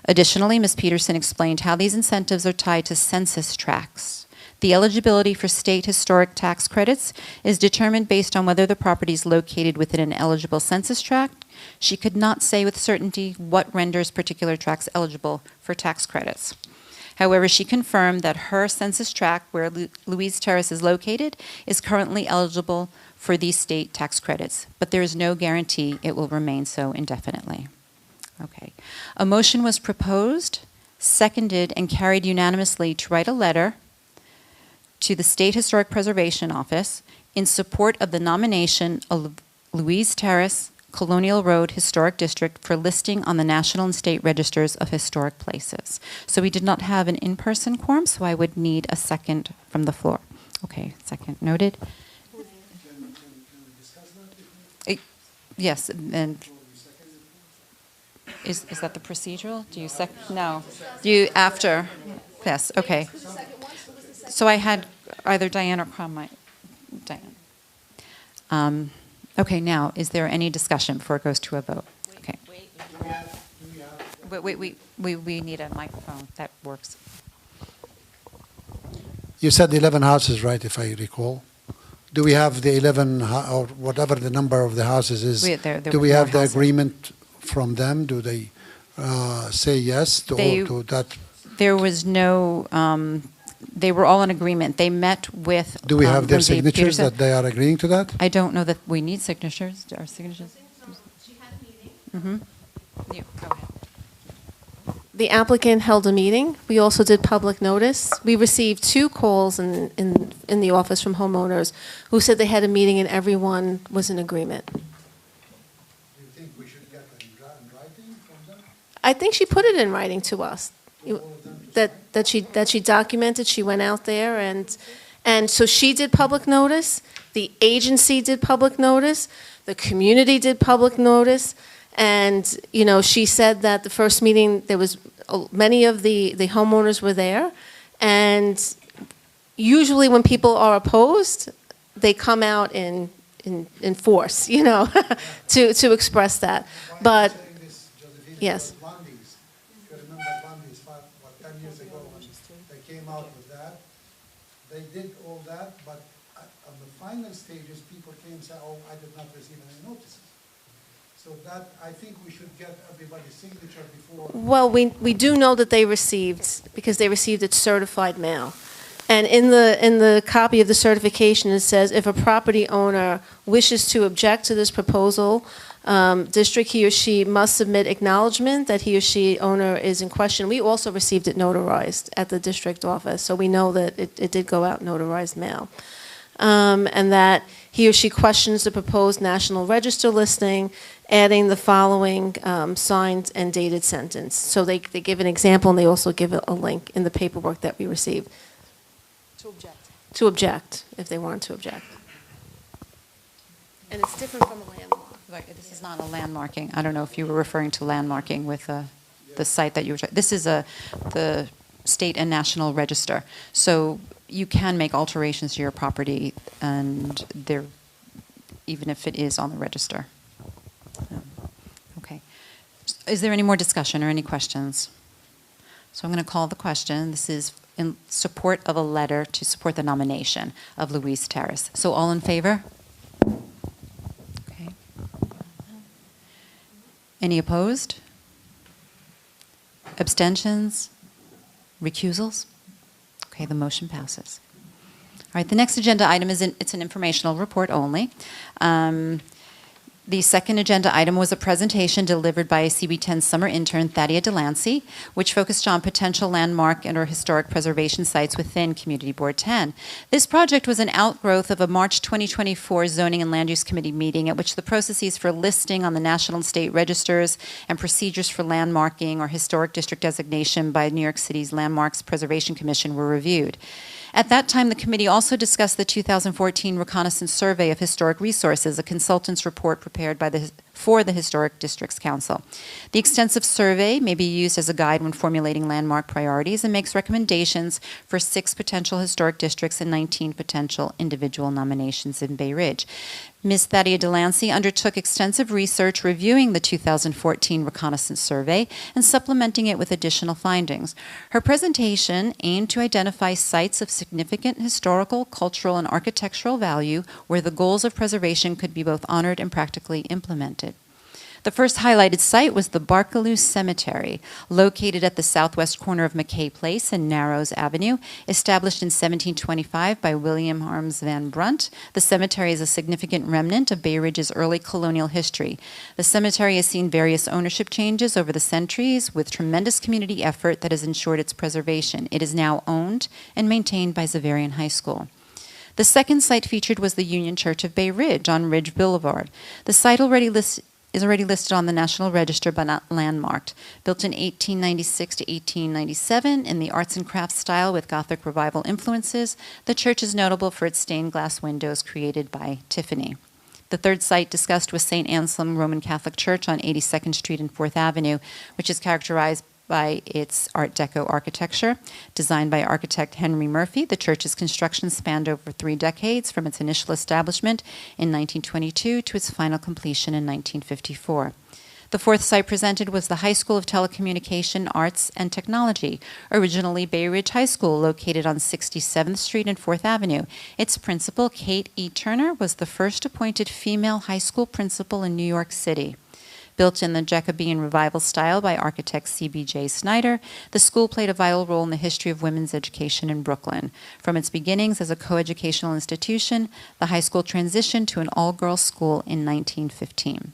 Additionally, Ms. Peterson explained how these incentives are tied to census tracts. The eligibility for state historic tax credits is determined based on whether the property is located within an eligible census tract. She could not say with certainty what renders particular tracts eligible for tax credits. However, she confirmed that her census tract, where Louise Terrace is located, is currently eligible for these state tax credits, but there is no guarantee it will remain so indefinitely. Okay. A motion was proposed, seconded, and carried unanimously to write a letter to the State Historic Preservation Office in support of the nomination of Louise Terrace, Colonial Road Historic District for listing on the National and State Registers of Historic Places. So we did not have an in-person quorum, so I would need a second from the floor. Okay, second noted. Yes, and is that the procedural? Do you no? You after? Yes. Okay. So I had either Diane or Carmine. Diane. Okay. Now, is there any discussion before it goes to a vote? Okay. We need a microphone that works. You said 11 houses, right? If I recall. Do we have the 11 or whatever the number of the houses is? Do we have the agreement from them? Do they say yes to that? There was no, they were all in agreement. They met with. Do we have their Lindsay signatures Peterson. that they are agreeing to that? I don't know that we need signatures. Our signatures? Mm-hmm. You, go ahead. The applicant held a meeting. We also did public notice. We received 2 calls in the office from homeowners who said they had a meeting and everyone was in agreement. Do you think we should get in writing from them? I think she put it in writing to us. That she documented, she went out there and so she did public notice, the agency did public notice, the community did public notice, and, you know, she said that the first meeting, there was, many of the homeowners were there, and usually when people are opposed, they come out in force, you know, to express that. But, yes. They did all that, but on the final stages, people came and said, oh, I did not receive any notices. So that, I think we should get everybody's signature before. Well, we do know that they received, because they received it certified mail. And in the copy of the certification, it says, if a property owner wishes to object to this proposal, district, he or she must submit acknowledgement that he or she owner is in question. We also received it notarized at the district office, so we know that it did go out notarized mail. And that he or she questions the proposed National Register listing, adding the following signed and dated sentence. So they give an example, and they also give a link in the paperwork that we received. To object. To object, if they want to object. And it's different from a landmark. Right, this is not a landmarking. I don't know if you were referring to landmarking with the site that you were. This is the state and national register. So you can make alterations to your property, and they're, even if it is on the register. Okay. Is there any more discussion or any questions? So I'm going to call the question. This is in support of a letter to support the nomination of Louise Terrace. So all in favor? Okay. Any opposed? Abstentions? Recusals? Okay, the motion passes. All right, the next agenda item is it's an informational report only. The second agenda item was a presentation delivered by a CB10 summer intern, Thadia Delancey, which focused on potential landmark and or historic preservation sites within Community Board 10. This project was an outgrowth of a March 2024 Zoning and Land Use Committee meeting at which the processes for listing on the national and state registers and procedures for landmarking or historic district designation by New York City's Landmarks Preservation Commission were reviewed. At that time, the committee also discussed the 2014 Reconnaissance Survey of Historic Resources, a consultant's report prepared for the Historic Districts Council. The extensive survey may be used as a guide when formulating landmark priorities and makes recommendations for 6 potential historic districts and 19 potential individual nominations in Bay Ridge. Ms. Thadia Delancey undertook extensive research reviewing the 2014 Reconnaissance Survey and supplementing it with additional findings. Her presentation aimed to identify sites of significant historical, cultural, and architectural value where the goals of preservation could be both honored and practically implemented. The first highlighted site was the Barkaloo Cemetery, located at the southwest corner of McKay Place and Narrows Avenue. Established in 1725 by William Harms Van Brunt, the cemetery is a significant remnant of Bay Ridge's early colonial history. The cemetery has seen various ownership changes over the centuries, with tremendous community effort that has ensured its preservation. It is now owned and maintained by Xaverian High School. The second site featured was the Union Church of Bay Ridge on Ridge Boulevard. The site is already listed on the National Register but not landmarked. Built in 1896 to 1897 in the arts and crafts style with Gothic Revival influences, the church is notable for its stained glass windows created by Tiffany. The third site discussed was St. Anselm Roman Catholic Church on 82nd Street and 4th Avenue, which is characterized by its Art Deco architecture. Designed by architect Henry Murphy, the church's construction spanned over 3 decades, from its initial establishment in 1922 to its final completion in 1954. The fourth site presented was the High School of Telecommunication, Arts, and Technology, originally Bay Ridge High School, located on 67th Street and 4th Avenue. Its principal, Kate E. Turner, was the first appointed female high school principal in New York City. Built in the Jacobean Revival style by architect C.B.J. Snyder, the school played a vital role in the history of women's education in Brooklyn. From its beginnings as a coeducational institution, the high school transitioned to an all-girls school in 1915.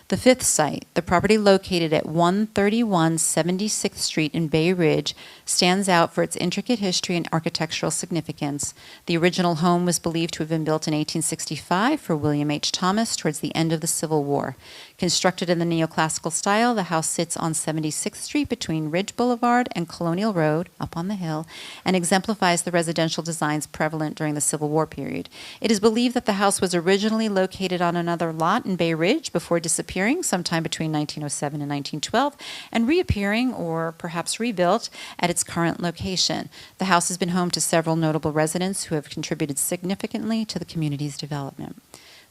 The fifth site, the property located at 131 76th Street in Bay Ridge, stands out for its intricate history and architectural significance. The original home was believed to have been built in 1865 for William H. Thomas towards the end of the Civil War. Constructed in the neoclassical style, the house sits on 76th Street between Ridge Boulevard and Colonial Road, up on the hill, and exemplifies the residential designs prevalent during the Civil War period. It is believed that the house was originally located on another lot in Bay Ridge before disappearing sometime between 1907 and 1912 and reappearing, or perhaps rebuilt, at its current location. The house has been home to several notable residents who have contributed significantly to the community's development.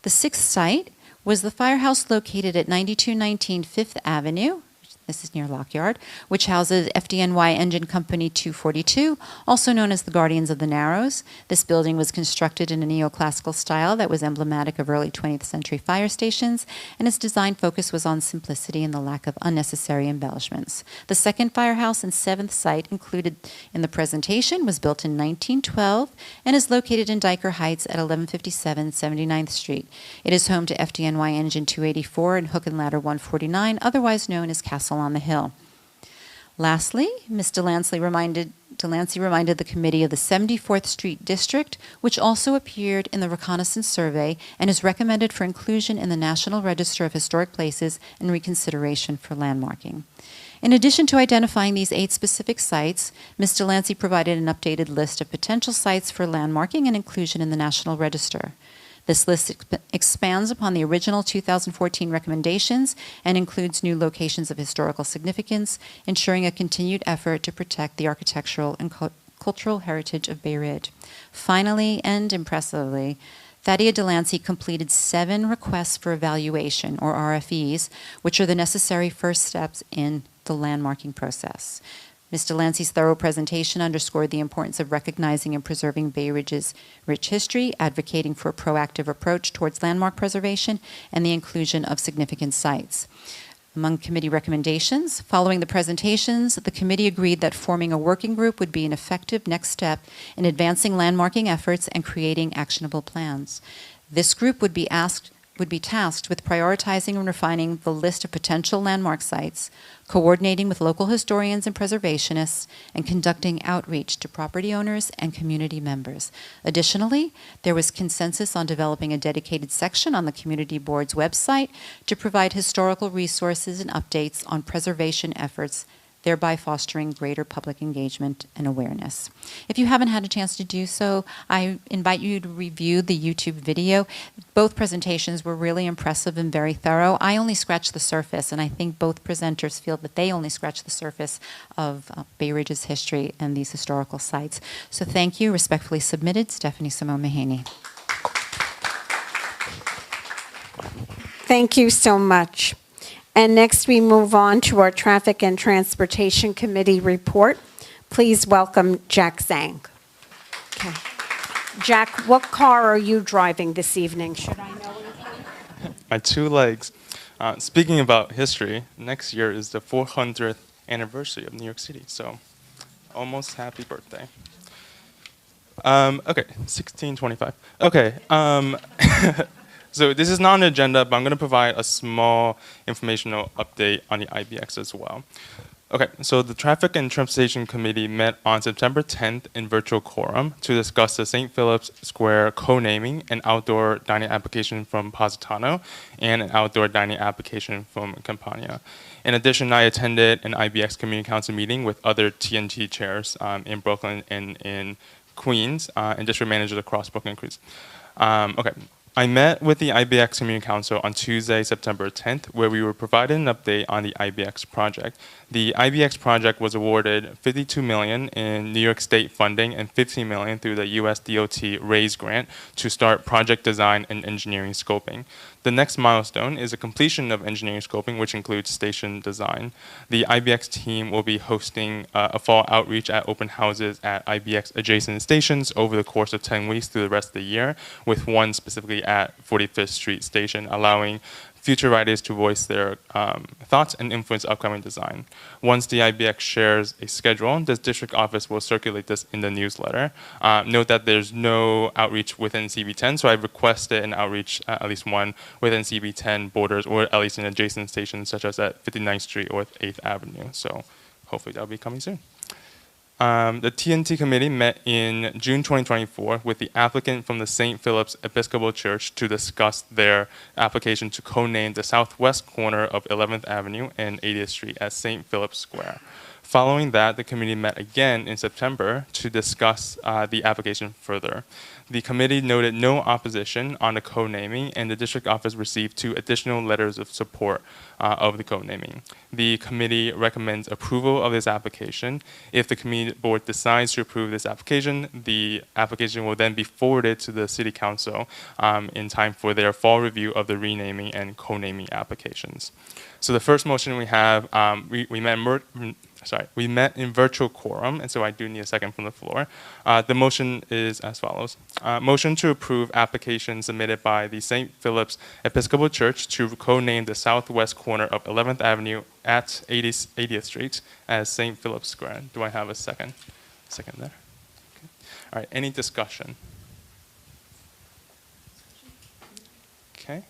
The sixth site was the firehouse located at 9219 Fifth Avenue. This is near Lockyard, which houses FDNY Engine Company 242, also known as the Guardians of the Narrows. This building was constructed in a neoclassical style that was emblematic of early 20th century fire stations, and its design focus was on simplicity and the lack of unnecessary embellishments. The second firehouse and seventh site included in the presentation was built in 1912 and is located in Dyker Heights at 1157 79th Street. It is home to FDNY Engine 284 and Hook and Ladder 149, otherwise known as Castle on the Hill. Lastly, Ms. Delancey reminded the committee of the 74th Street District, which also appeared in the reconnaissance survey and is recommended for inclusion in the National Register of Historic Places and reconsideration for landmarking. In addition to identifying these 8 specific sites, Ms. Delancey provided an updated list of potential sites for landmarking and inclusion in the National Register. This list expands upon the original 2014 recommendations and includes new locations of historical significance, ensuring a continued effort to protect the architectural and cultural heritage of Bay Ridge. Finally, and impressively, Thadia Delancey completed 7 requests for evaluation, or RFEs, which are the necessary first steps in the landmarking process. Ms. Delancey's thorough presentation underscored the importance of recognizing and preserving Bay Ridge's rich history, advocating for a proactive approach towards landmark preservation, and the inclusion of significant sites. Among committee recommendations, following the presentations, the committee agreed that forming a working group would be an effective next step in advancing landmarking efforts and creating actionable plans. This group would be tasked with prioritizing and refining the list of potential landmark sites, coordinating with local historians and preservationists, and conducting outreach to property owners and community members. Additionally, there was consensus on developing a dedicated section on the community board's website to provide historical resources and updates on preservation efforts, thereby fostering greater public engagement and awareness. If you haven't had a chance to do so, I invite you to review the YouTube video. Both presentations were really impressive and very thorough. I only scratched the surface, and I think both presenters feel that they only scratched the surface of Bay Ridge's history and these historical sites. So thank you. Respectfully submitted, Stephanie Simone Mahaney. Thank you so much. And next we move on to our Traffic and Transportation Committee report. Please welcome Jack Zhang. Okay. Jack, what car are you driving this evening? Should I know anything? My 2 legs. Speaking about history, next year is the 400th anniversary of New York City, so almost happy birthday. Okay, 1625. Okay, so this is not on the agenda, but I'm going to provide a small informational update on the IBX as well. Okay, so the Traffic and Transportation Committee met on September 10th in virtual quorum to discuss the St. Philip's Square co-naming, an outdoor dining application from Positano, and an outdoor dining application from Campania. In addition, I attended an IBX Community Council meeting with other TNT chairs in Brooklyn and in Queens, and district managers across Brooklyn and Queens. Okay. I met with the IBX Community Council on Tuesday, September 10th, where we were provided an update on the IBX project. The IBX project was awarded $52 million in New York State funding and $15 million through the US DOT RAISE grant to start project design and engineering scoping. The next milestone is the completion of engineering scoping, which includes station design. The IBX team will be hosting a fall outreach at open houses at IBX adjacent stations over the course of 10 weeks through the rest of the year, with one specifically at 45th Street Station, allowing future writers to voice their thoughts and influence upcoming design. Once the IBX shares a schedule, the district office will circulate this in the newsletter. Note that there's no outreach within CB10, so I've requested an outreach, at least one, within CB10 borders, or at least in adjacent stations, such as at 59th Street or 8th Avenue. So hopefully that'll be coming soon. The TNT committee met in June 2024 with the applicant from the St. Philip's Episcopal Church to discuss their application to co-name the southwest corner of 11th Avenue and 80th Street as St. Philip's Square. Following that, the committee met again in September to discuss the application further. The committee noted no opposition on the co-naming, and the district office received 2 additional letters of support of the co-naming. The committee recommends approval of this application. If the committee board decides to approve this application, the application will then be forwarded to the city council in time for their fall review of the renaming and co-naming applications. So the first motion we have, we met in virtual quorum, and so I do need a second from the floor. The motion is as follows. Motion to approve application submitted by the St. Philip's Episcopal Church to co-name the southwest corner of 11th Avenue at 80th Street as St. Philip's Square. Do I have a second? Second there. Okay. All right, any discussion? Okay,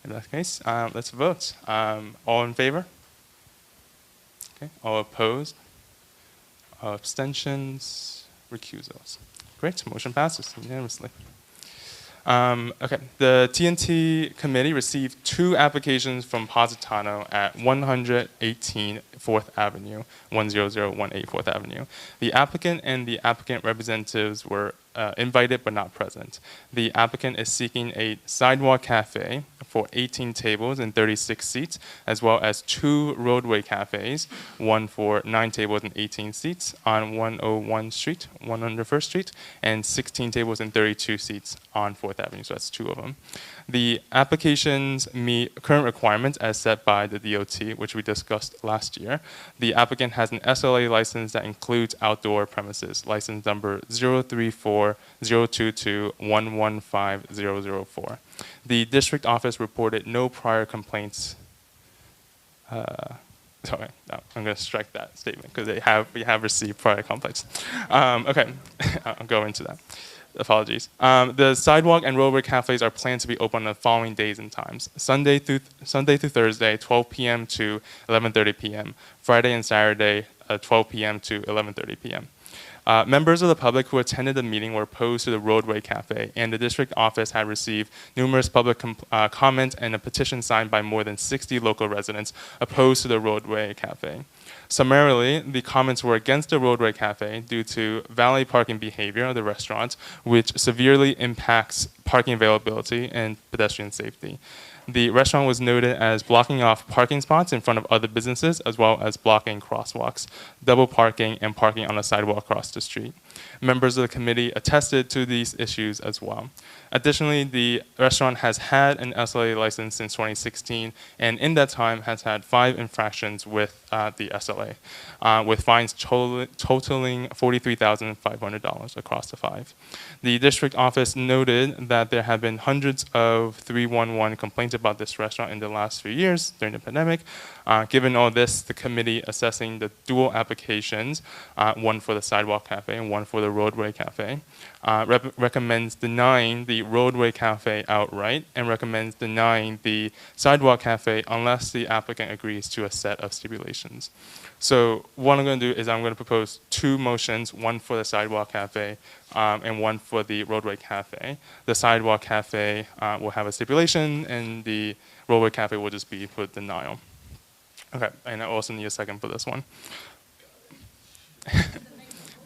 in that case, let's vote. All in favor? Okay. All opposed? All abstentions? Recusals? Great, motion passes unanimously. Okay, the TNT committee received 2 applications from Positano at 118 4th Avenue, 10018 4th Avenue. The applicant and the applicant representatives were invited but not present. The applicant is seeking a sidewalk cafe for 18 tables and 36 seats, as well as 2 roadway cafes, one for 9 tables and 18 seats on 101 Street, 101st Street, and 16 tables and 32 seats on 4th Avenue, so that's 2 of them. The applications meet current requirements as set by the DOT, which we discussed last year. The applicant has an SLA license that includes outdoor premises, license number 034-022-115004. The district office reported no prior complaints. Sorry, no, I'm going to strike that statement because we have received prior complaints. Okay, I'll go into that. Apologies. The sidewalk and roadway cafes are planned to be open on the following days and times: Sunday through Thursday, 12 p.m. to 11:30 p.m. Friday and Saturday, 12 p.m. to 11:30 p.m. Members of the public who attended the meeting were opposed to the roadway cafe, and the district office had received numerous public comments and a petition signed by more than 60 local residents opposed to the roadway cafe. Summarily, the comments were against the roadway cafe due to valet parking behavior of the restaurant, which severely impacts parking availability and pedestrian safety. The restaurant was noted as blocking off parking spots in front of other businesses, as well as blocking crosswalks, double parking, and parking on the sidewalk across the street. Members of the committee attested to these issues as well. Additionally, the restaurant has had an SLA license since 2016, and in that time has had 5 infractions with the SLA, with fines totaling $43,500 across the 5. The district office noted that there have been hundreds of 311 complaints about this restaurant in the last few years during the pandemic. Given all this, the committee assessing the dual applications, one for the sidewalk cafe and one for the roadway cafe, recommends denying the roadway cafe outright and recommends denying the sidewalk cafe unless the applicant agrees to a set of stipulations. So what I'm going to do is I'm going to propose 2 motions, one for the sidewalk cafe and one for the roadway cafe. The sidewalk cafe will have a stipulation, and the roadway cafe will just be for denial. Okay, and I also need a second for this one.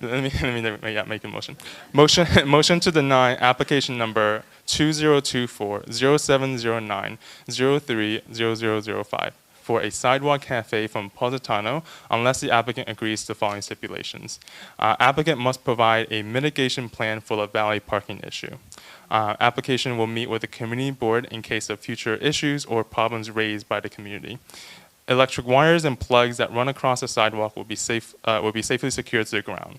Let me make a motion. Motion to deny application number 2024-0709-030005 for a sidewalk cafe from Positano unless the applicant agrees to the following stipulations. Applicant must provide a mitigation plan for the valet parking issue. Application will meet with the community board in case of future issues or problems raised by the community. electric wires and plugs that run across the sidewalk will be safely secured to the ground.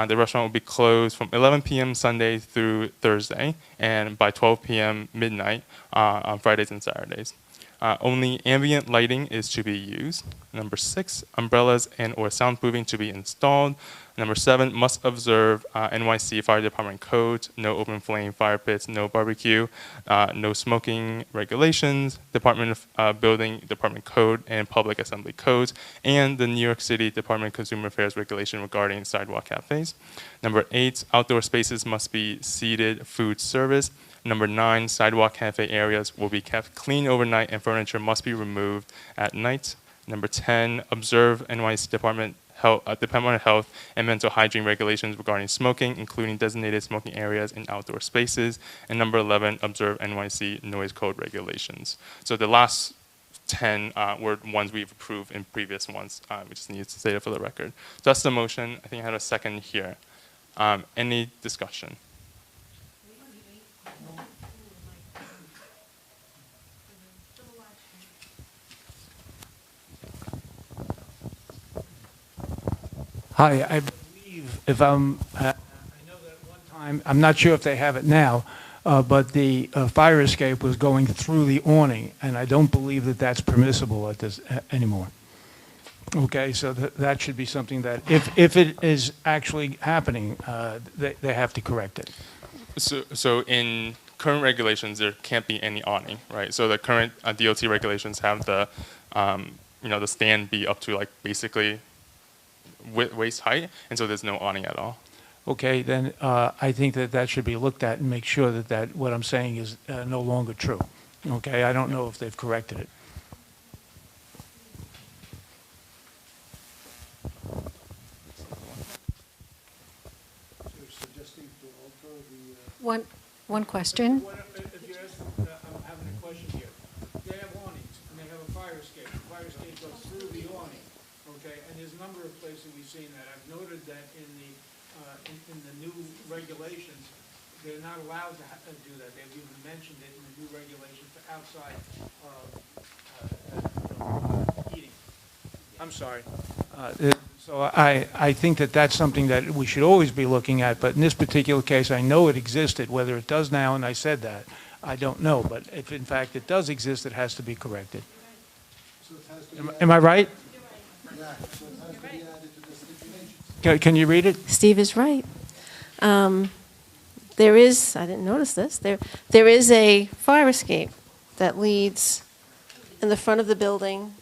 The restaurant will be closed from 11 p.m. Sunday through Thursday, and by 12 p.m. midnight on Fridays and Saturdays. Only ambient lighting is to be used. Number 6, umbrellas and/or soundproofing to be installed. Number 7, must observe NYC Fire Department codes, no open flame fire pits, no barbecue, no smoking regulations, Department of Building Department code and public assembly codes, and the New York City Department of Consumer Affairs regulation regarding sidewalk cafes. Number 8, outdoor spaces must be seated food service. Number 9, sidewalk cafe areas will be kept clean overnight and furniture must be removed at night. Number 10, observe NYC Department of Health and Mental Hygiene regulations regarding smoking, including designated smoking areas in outdoor spaces. And number 11, observe NYC noise code regulations. So the last 10 were ones we've approved in previous ones. We just need to say it for the record. So that's the motion. I think I had a second here. Any discussion? Hi, I believe if I know that one time, I'm not sure if they have it now, but the fire escape was going through the awning, and I don't believe that that's permissible at this anymore. Okay, so that should be something that, if it is actually happening, they have to correct it. So in current regulations, there can't be any awning, right? So the current DOT regulations have the, the stand be up to like basically waist height, and so there's no awning at all. Okay, then I think that should be looked at and make sure that what I'm saying is no longer true. Okay, I don't know if they've corrected it. One question. If you're asking, I'm having a question here. They have awnings, and they have a fire escape. The fire escape goes through the awning, okay? And there's a number of places we've seen that. I've noted that in the new regulations, they're not allowed to do that. They've even mentioned it in the new regulations for outside eating. I'm sorry. So I think that that's something that we should always be looking at, but in this particular case, I know it existed. Whether it does now, and I said that, I don't know. But if in fact it does exist, it has to be corrected. Am I right? Can you read it? Steve is right. There is, I didn't notice this, there is a fire escape that leads in the front of the building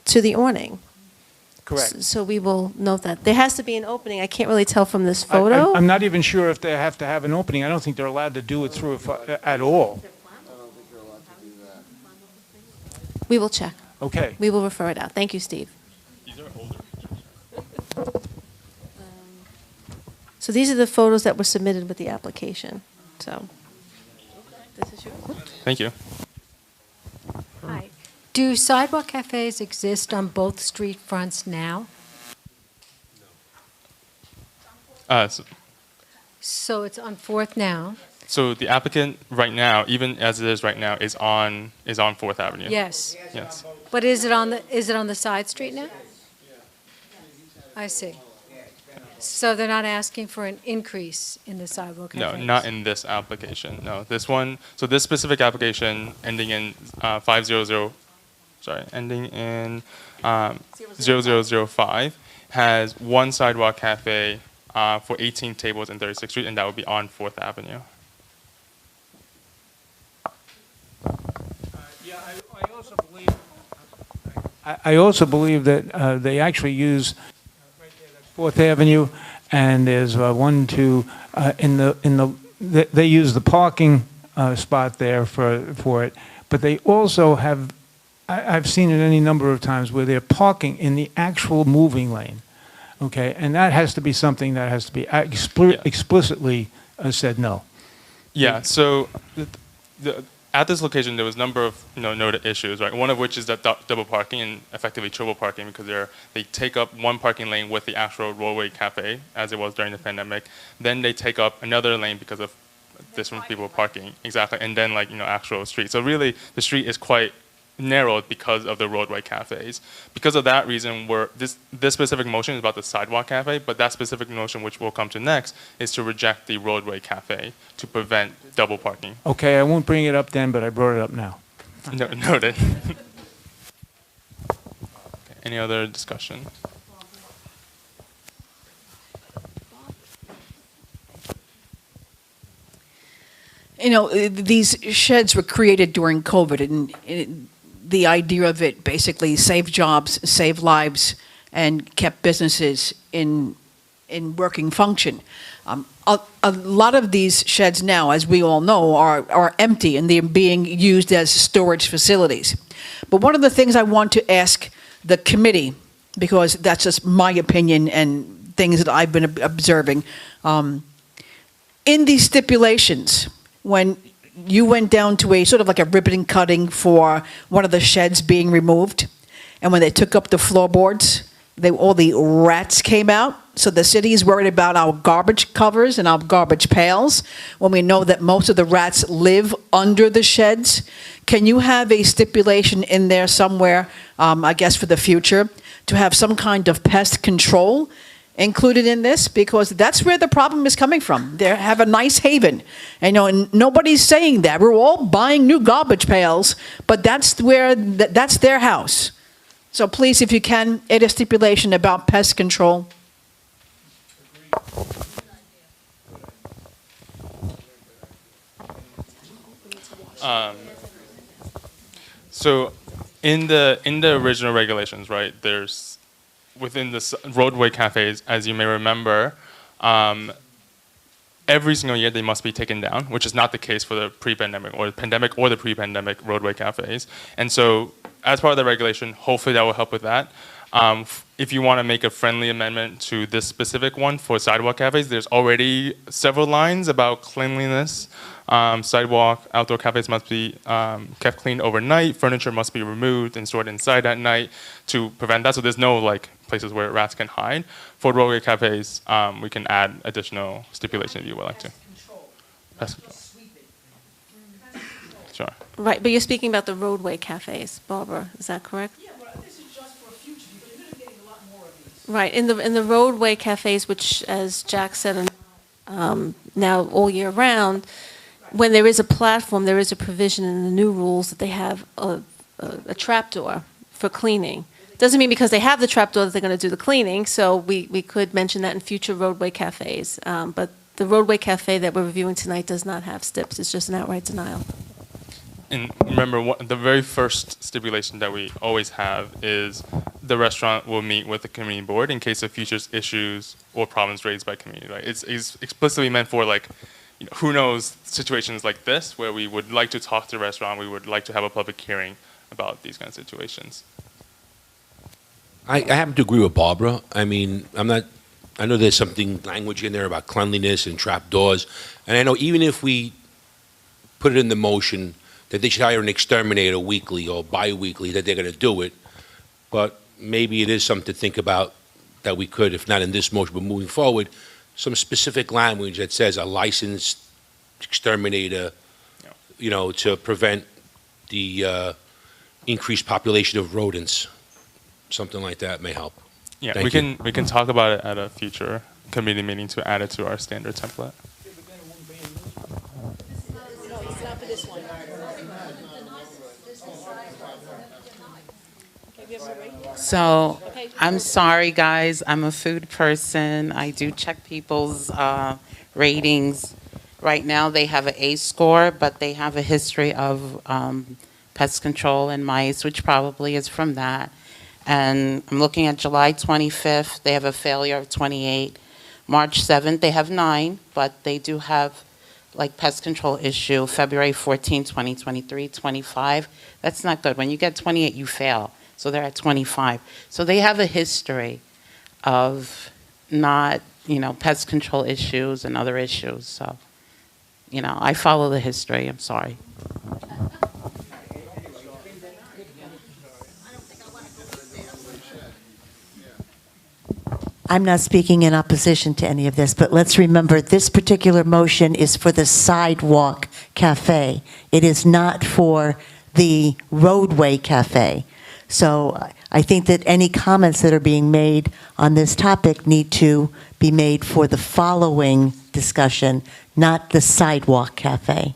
to the awning. Correct. So we will note that. There has to be an opening. I can't really tell from this photo. I'm not even sure if they have to have an opening. I don't think they're allowed to do it through at all. We will check. Okay. We will refer it out. Thank you, Steve. So these are the photos that were submitted with the application. So this is yours. Thank you. Hi. Do sidewalk cafes exist on both street fronts now? So it's on 4th now? So the applicant right now, even as it is right now, is on 4th Avenue. Yes. Yes. But is it on the side street now? I see. So they're not asking for an increase in the sidewalk cafes? No, not in this application. No, this one. So this specific application ending in 0005 has one sidewalk cafe for 18 tables in 36th Street, and that would be on 4th Avenue. I also believe that they actually use 4th Avenue, and there's they use the parking spot there for it, but they also have, I've seen it any number of times where they're parking in the actual moving lane, okay, and that has to be something that has to be explicitly said no. Yeah. So at this location, there was a number of noted issues, right? One of which is that double parking and effectively triple parking, because they take up one parking lane with the actual roadway cafe, as it was during the pandemic. Then they take up another lane because of different people parking, exactly, and then actual street. So really, the street is quite narrowed because of the roadway cafes. Because of that reason, this specific motion is about the sidewalk cafe, but that specific motion, which we'll come to next, is to reject the roadway cafe to prevent double parking. Okay, I won't bring it up then, but I brought it up now. Noted. Okay, any other discussion? You know, these sheds were created during COVID, and the idea of it basically saved jobs, saved lives, and kept businesses in working function. A lot of these sheds now, as we all know, are empty, and they're being used as storage facilities. But one of the things I want to ask the committee, because that's just my opinion and things that I've been observing, in these stipulations, when you went down to a sort of like a ribbon cutting for one of the sheds being removed, and when they took up the floorboards, all the rats came out. So the city is worried about our garbage covers and our garbage pails, when we know that most of the rats live under the sheds. Can you have a stipulation in there somewhere, I guess for the future, to have some kind of pest control included in this? Because that's where the problem is coming from. They have a nice haven. And nobody's saying that. We're all buying new garbage pails, but that's their house. So please, if you can, add a stipulation about pest control. So in the original regulations, right, there's within the roadway cafes, as you may remember, every single year they must be taken down, which is not the case for the pre-pandemic or the pandemic or the pre-pandemic roadway cafes. And so as part of the regulation, hopefully that will help with that. If you want to make a friendly amendment to this specific one for sidewalk cafes, there's already several lines about cleanliness. Sidewalk, outdoor cafes must be kept clean overnight. Furniture must be removed and stored inside at night to prevent that. So there's no places where rats can hide. For roadway cafes, we can add additional stipulations if you would like to. Pest control. Sure. Right, but you're speaking about the roadway cafes, Barbara, is that correct? Yeah, but this is just for future, because you're going to be getting a lot more of these. Right, in the roadway cafes, which, as Jack said, now all year round, when there is a platform, there is a provision in the new rules that they have a trapdoor for cleaning. Doesn't mean because they have the trapdoor that they're going to do the cleaning, so we could mention that in future roadway cafes. But the roadway cafe that we're reviewing tonight does not have STIPs, it's just an outright denial. And remember, the very first stipulation that we always have is the restaurant will meet with the community board in case of future issues or problems raised by community. Right? It's explicitly meant for who knows situations like this where we would like to talk to the restaurant, we would like to have a public hearing about these kinds of situations. I happen to agree with Barbara. I mean, I know there's something language in there about cleanliness and trapdoors, and I know even if we put it in the motion that they should hire an exterminator weekly or bi-weekly, that they're going to do it. But maybe it is something to think about that we could, if not in this motion, but moving forward, some specific language that says a licensed exterminator, to prevent the increased population of rodents. Something like that may help. Yeah, Thank we can talk about it at a future committee meeting to add it to our standard template. So, I'm sorry, guys. I'm a food person. I do check people's ratings. Right now, they have an A score, but they have a history of pest control and mice, which probably is from that. And I'm looking at July 25th. They have a failure of 28. March 7th, they have 9, but they do have pest control issue. February 14, 2023, 25. That's not good. When you get 28, you fail. So they're at 25. So they have a history of not, pest control issues and other issues. So, I follow the history. I'm sorry. I'm not speaking in opposition to any of this, but let's remember this particular motion is for the sidewalk cafe. It is not for the roadway cafe. So I think that any comments that are being made on this topic need to be made for the following discussion, not the sidewalk cafe.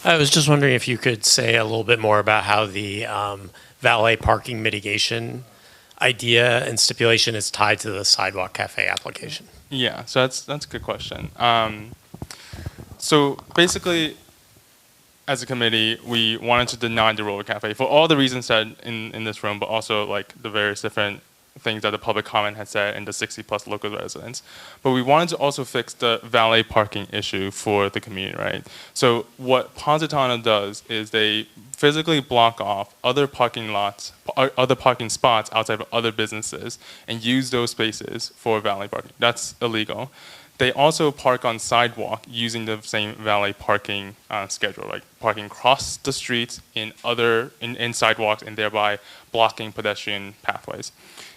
I was just wondering if you could say a little bit more about how the valet parking mitigation idea and stipulation is tied to the sidewalk cafe application. Yeah, so that's a good question. So basically, as a committee, we wanted to deny the roller cafe for all the reasons said in this room, but also like the various different things that the public comment had said and the 60+ local residents. But we wanted to also fix the valet parking issue for the community, right? So what Positano does is they physically block off other parking lots, other parking spots outside of other businesses and use those spaces for valet parking. That's illegal. They also park on sidewalk using the same valet parking schedule, like parking across the streets in sidewalks and thereby blocking pedestrian pathways.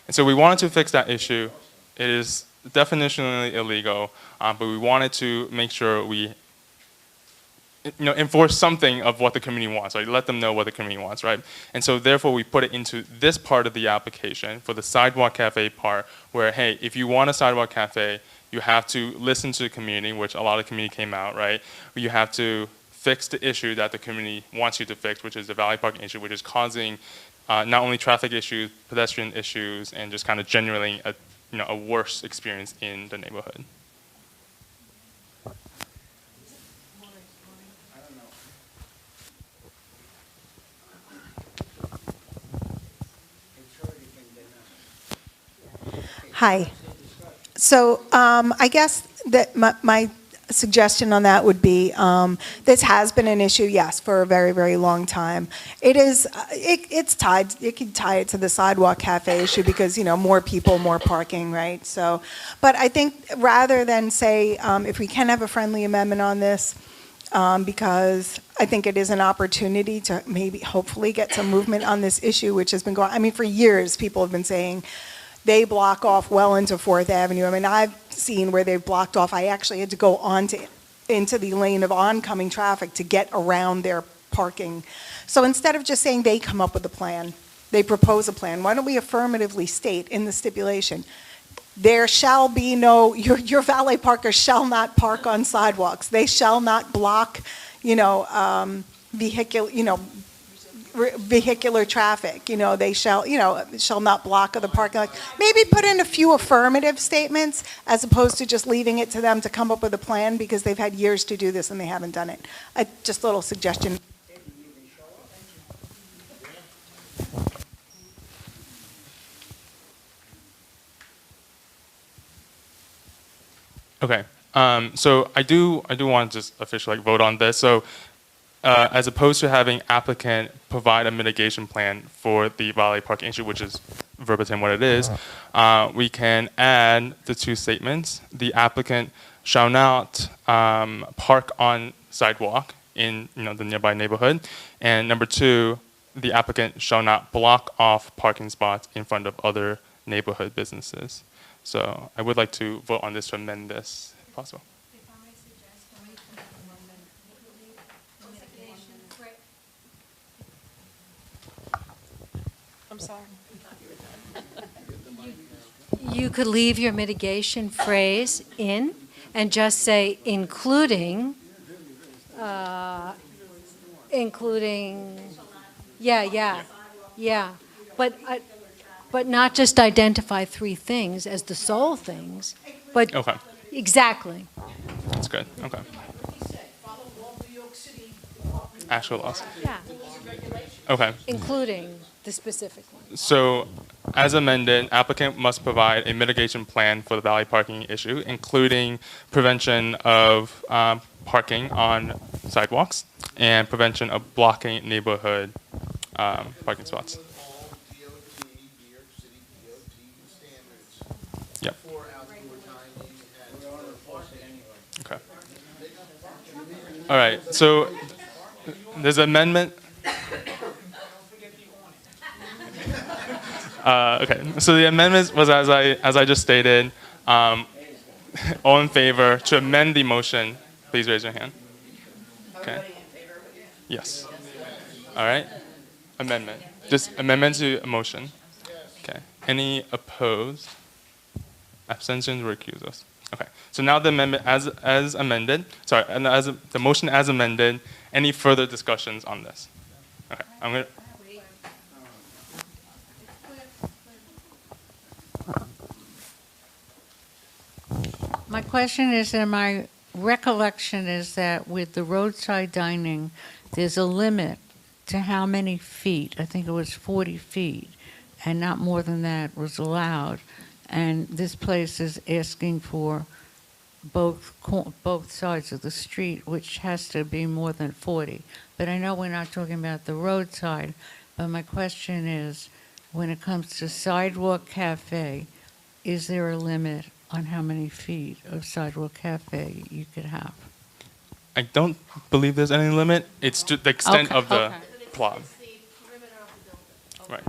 And so we wanted to fix that issue. It is definitionally illegal, but we wanted to make sure we enforce something of what the community wants, right? Let them know what the community wants, right? And so therefore we put it into this part of the application for the sidewalk cafe part where, hey, if you want a sidewalk cafe, you have to listen to the community, which a lot of the community came out, right? You have to fix the issue that the community wants you to fix, which is the valet parking issue, which is causing not only traffic issues, pedestrian issues, and just kind of generally a worse experience in the neighborhood. Hi. So I guess that my suggestion on that would be this has been an issue, yes, for a very, very long time. It's tied. You can tie it to the sidewalk cafe issue because more people, more parking, right? So, but I think rather than say if we can have a friendly amendment on this, because I think it is an opportunity to maybe hopefully get some movement on this issue, which has been going. I mean, for years people have been saying they block off well into 4th Avenue. I mean, I've seen where they've blocked off. I actually had to go into the lane of oncoming traffic to get around their parking. So instead of just saying they come up with a plan, they propose a plan, why don't we affirmatively state in the stipulation, there shall be no, your valet parkers shall not park on sidewalks. They shall not block, vehicular traffic, they shall not block the parking lot. Maybe put in a few affirmative statements as opposed to just leaving it to them to come up with a plan because they've had years to do this and they haven't done it. Just a little suggestion. Okay, so I do want to just officially vote on this. So as opposed to having applicant provide a mitigation plan for the valet parking issue, which is verbatim what it is, we can add the two statements. The applicant shall not park on sidewalk in the nearby neighborhood, and number 2, the applicant shall not block off parking spots in front of other neighborhood businesses. So I would like to vote on this to amend this, if possible. I'm sorry. You could leave your mitigation phrase in and just say including, yeah. But not just identify 3 things as the sole things, but okay. Exactly. That's good. Okay. Actual laws. Yeah. Okay. Including the specific one. So, as amended, applicant must provide a mitigation plan for the valet parking issue, including prevention of parking on sidewalks and prevention of blocking neighborhood parking spots. Yep. Okay. All right. So there's an amendment. Okay, so the amendment was as I just stated. All in favor to amend the motion, please raise your hand. Okay. Yes. All right. Amendment. Just amendment to a motion. Okay. Any opposed? Abstentions or recusals? Okay. So now the amendment as amended. Sorry, and as the motion as amended. Any further discussions on this? Okay. I'm gonna. My question is, and my recollection is that with the roadside dining, there's a limit to how many feet. I think it was 40 feet, and not more than that was allowed. And this place is asking for both sides of the street, which has to be more than 40. But I know we're not talking about the roadside, but my question is, when it comes to sidewalk cafe, is there a limit on how many feet of sidewalk cafe you could have? I don't believe there's any limit. It's to the extent of the plot. Right.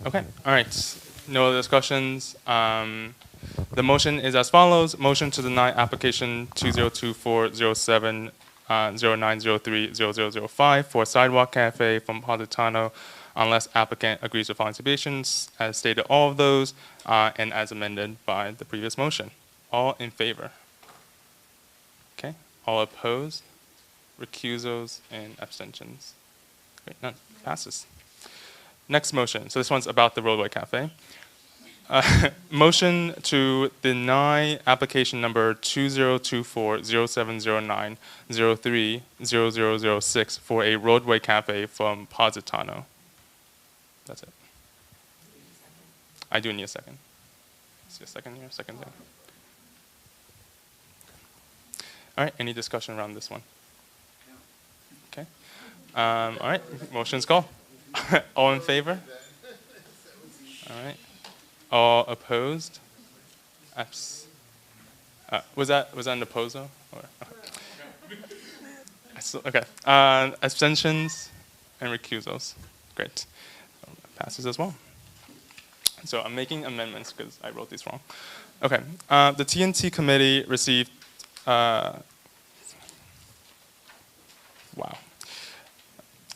Okay. All right. No other discussions. The motion is as follows. Motion to deny application 2024-07-0903-0005 for Sidewalk Cafe from Positano unless applicant agrees with following stipulations as stated all of those and as amended by the previous motion. All in favor? Okay. All opposed? Recusals and abstentions? Great. None. Passes. Next motion. So this one's about the roadway cafe. Motion to deny application number 2024-0709-03-0006 for a roadway cafe from Positano. That's it. I do need a second. See a second here, second there. All right, any discussion around this one? Okay. All right, motion's called. All in favor? All right. All opposed? Was that an opposer? Okay. Abstentions and recusals. Great. Passes as well. So I'm making amendments because I wrote these wrong. Okay. The TNT committee received. Wow.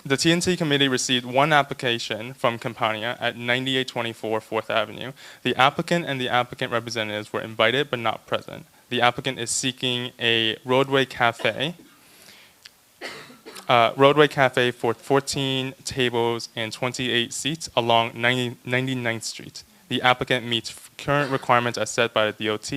The TNT committee received one application from Campania at 9824 4th Avenue. The applicant and the applicant representatives were invited but not present. The applicant is seeking a roadway cafe for 14 tables and 28 seats along 99th Street. The applicant meets current requirements as set by the DOT.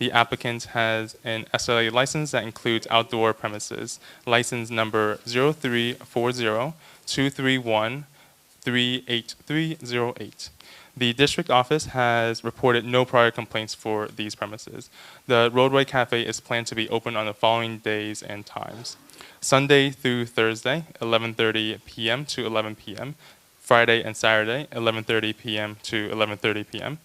The applicant has an SLA license that includes outdoor premises, license number 0340-231-38308. The district office has reported no prior complaints for these premises. The roadway cafe is planned to be open on the following days and times. Sunday through Thursday, 11:30 p.m. to 11 p.m. Friday and Saturday, 11:30 p.m. to 11:30 p.m.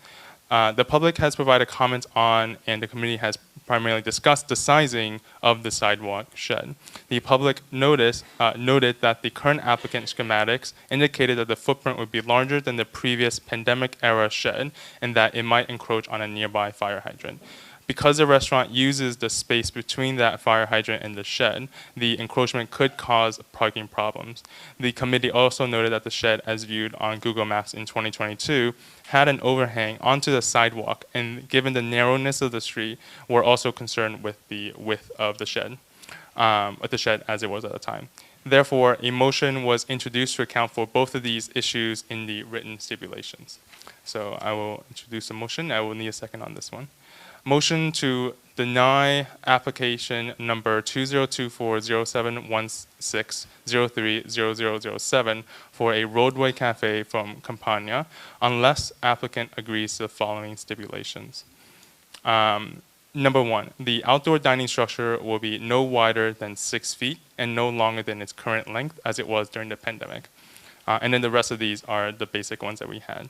The public has provided comments on, and the committee has primarily discussed the sizing of the sidewalk shed. The public noted that the current applicant schematics indicated that the footprint would be larger than the previous pandemic-era shed and that it might encroach on a nearby fire hydrant. Because the restaurant uses the space between that fire hydrant and the shed, the encroachment could cause parking problems. The committee also noted that the shed, as viewed on Google Maps in 2022, had an overhang onto the sidewalk, and given the narrowness of the street, were also concerned with the width of the shed, as it was at the time. Therefore, a motion was introduced to account for both of these issues in the written stipulations. So I will introduce a motion. I will need a second on this one. Motion to deny application number 2024-0716-03-0007 for a roadway cafe from Campania unless applicant agrees to the following stipulations. Number one, the outdoor dining structure will be no wider than 6 feet and no longer than its current length as it was during the pandemic. And then the rest of these are the basic ones that we had.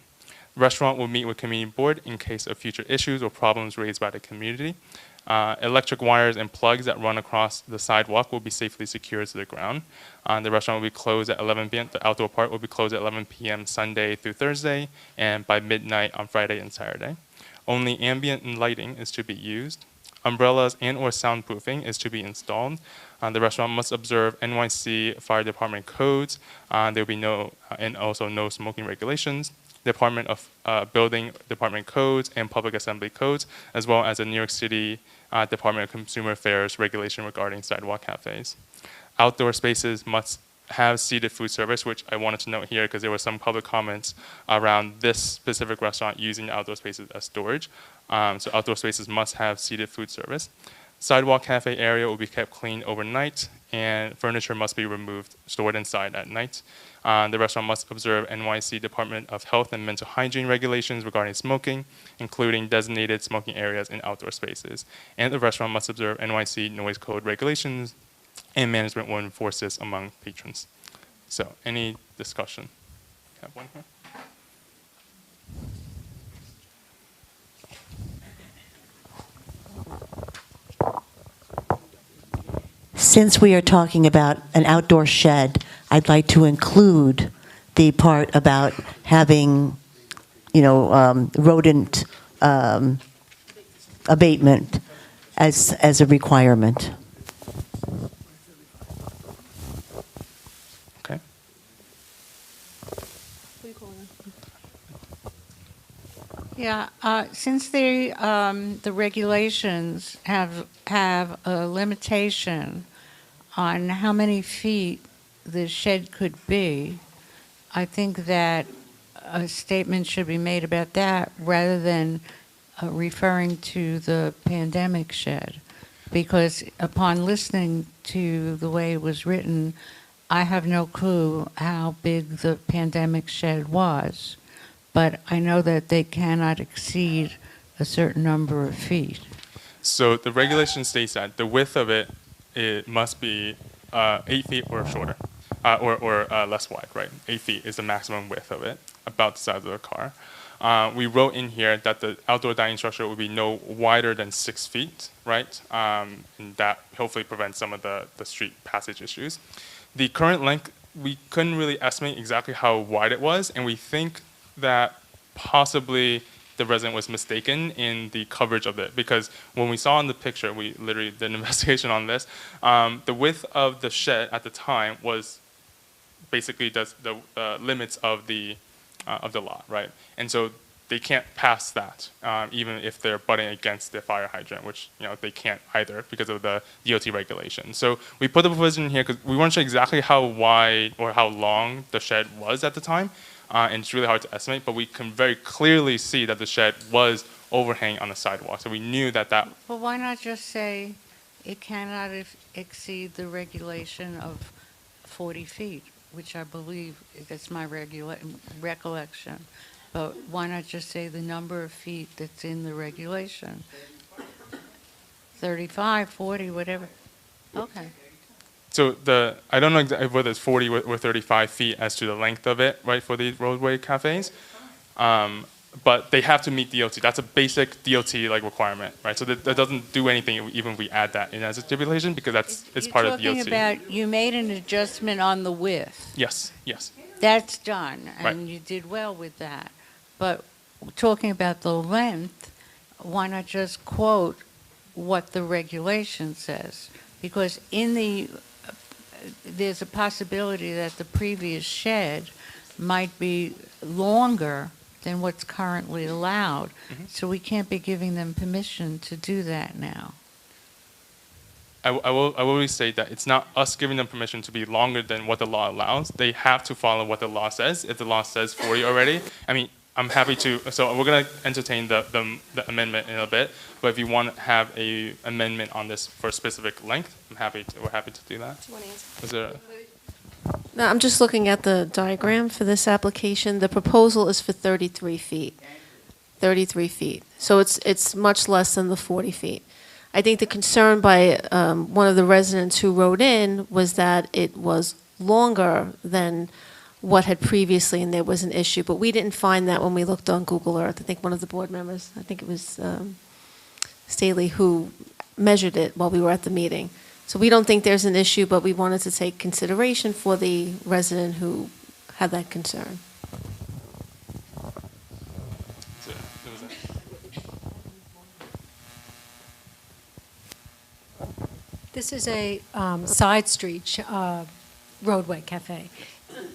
Restaurant will meet with community board in case of future issues or problems raised by the community. Electric wires and plugs that run across the sidewalk will be safely secured to the ground. The restaurant will be closed at 11 p.m. The outdoor part will be closed at 11 p.m. Sunday through Thursday, and by midnight on Friday and Saturday. Only ambient lighting is to be used. Umbrellas and or soundproofing is to be installed. The restaurant must observe NYC Fire Department codes. There will be no, and also no smoking regulations. Department of Building Department codes and Public Assembly codes, as well as the New York City Department of Consumer Affairs regulation regarding sidewalk cafes. Outdoor spaces must have seated food service, which I wanted to note here because there were some public comments around this specific restaurant using outdoor spaces as storage. So outdoor spaces must have seated food service. Sidewalk cafe area will be kept clean overnight, and furniture must be removed, stored inside at night. The restaurant must observe NYC Department of Health and Mental Hygiene regulations regarding smoking, including designated smoking areas in outdoor spaces. And the restaurant must observe NYC noise code regulations, and management will enforce this among patrons. So, any discussion? We have one here. Since we are talking about an outdoor shed, I'd like to include the part about having, rodent abatement as a requirement. Okay. Yeah, since the regulations have a limitation on how many feet the shed could be, I think that a statement should be made about that rather than referring to the pandemic shed. Because upon listening to the way it was written, I have no clue how big the pandemic shed was. But I know that they cannot exceed a certain number of feet. So the regulation states that the width of it must be 8 feet or shorter, or less wide, right? 8 feet is the maximum width of it, about the size of the car. We wrote in here that the outdoor dining structure would be no wider than 6 feet, right? And that hopefully prevents some of the street passage issues. The current length, we couldn't really estimate exactly how wide it was, and we think that possibly the resident was mistaken in the coverage of it, because when we saw in the picture, we literally did an investigation on this, the width of the shed at the time was basically the limits of the lot, right? And so they can't pass that, even if they're butting against the fire hydrant, which they can't either because of the DOT regulation. So we put the provision here because we weren't sure exactly how wide or how long the shed was at the time. And it's really hard to estimate, but we can very clearly see that the shed was overhanging on the sidewalk. So we knew that that... Well, why not just say it cannot exceed the regulation of 40 feet, which I believe, that's my recollection. But why not just say the number of feet that's in the regulation? 35, 40, whatever. Okay. So I don't know exactly whether it's 40 or 35 feet as to the length of it, right, for these roadway cafes. But they have to meet DOT. That's a basic DOT requirement, right? So that doesn't do anything even if we add that in as a stipulation, because it's part of DOT. You're talking about you made an adjustment on the width. Yes, yes. That's done, and Right. you did well with that. But talking about the length, why not just quote what the regulation says? Because there's a possibility that the previous shed might be longer than what's currently allowed. Mm-hmm. So we can't be giving them permission to do that now. I will always say that it's not us giving them permission to be longer than what the law allows. They have to follow what the law says. If the law says 40 already, I mean, I'm happy to, so we're going to entertain the amendment in a bit, but if you want to have a amendment on this for a specific length, we're happy to do that. Do you want to answer? Is there No, I'm just looking at the diagram for this application. The proposal is for 33 feet. 33 feet. So it's much less than the 40 feet. I think the concern by one of the residents who wrote in was that it was longer than what had previously, and there was an issue. But we didn't find that when we looked on Google Earth. I think one of the board members, I think it was Staley, who measured it while we were at the meeting. So we don't think there's an issue, but we wanted to take consideration for the resident who had that concern. This is a side street roadway cafe.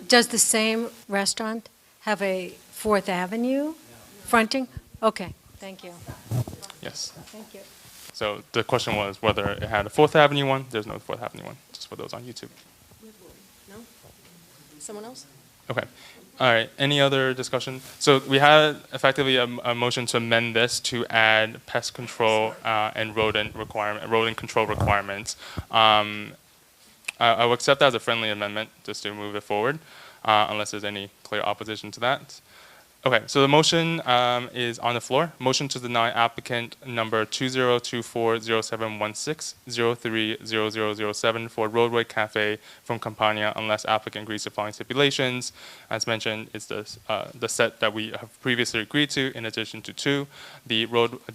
Does the same restaurant have a 4th Avenue fronting? Okay, thank you. Yes. Thank you. So the question was whether it had a 4th Avenue one. There's no 4th Avenue one, just for those on YouTube. No? Someone else? Okay. All right. Any other discussion? So we had effectively a motion to amend this to add pest control and rodent control requirements. I will accept that as a friendly amendment just to move it forward, unless there's any clear opposition to that. Okay, so the motion is on the floor. Motion to deny applicant number 2024-0716-030007 for Roadway Cafe from Campania unless applicant agrees to following stipulations. As mentioned, it's the set that we have previously agreed to in addition to 2. The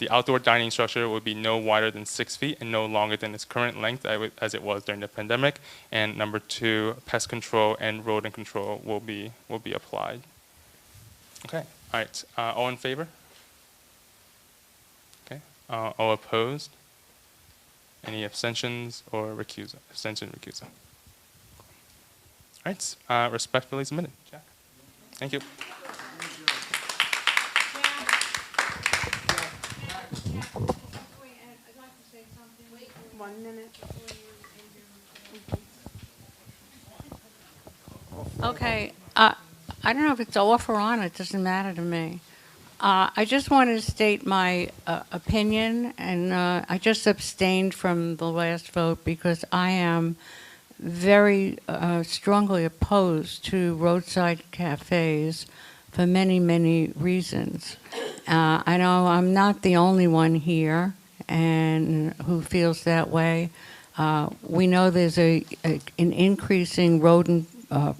outdoor dining structure will be no wider than 6 feet and no longer than its current length as it was during the pandemic. And number 2, pest control and rodent control will be applied. Okay, all right, all in favor? Okay, all opposed? Any abstentions or recusal? Abstention, recusal. All right, respectfully submitted. Jack. Thank you. Okay, I don't know if it's off or on, it doesn't matter to me. I just wanted to state my opinion, and I just abstained from the last vote because I am very strongly opposed to roadside cafes for many, many reasons. I know I'm not the only one here and who feels that way. We know there's an increasing rodent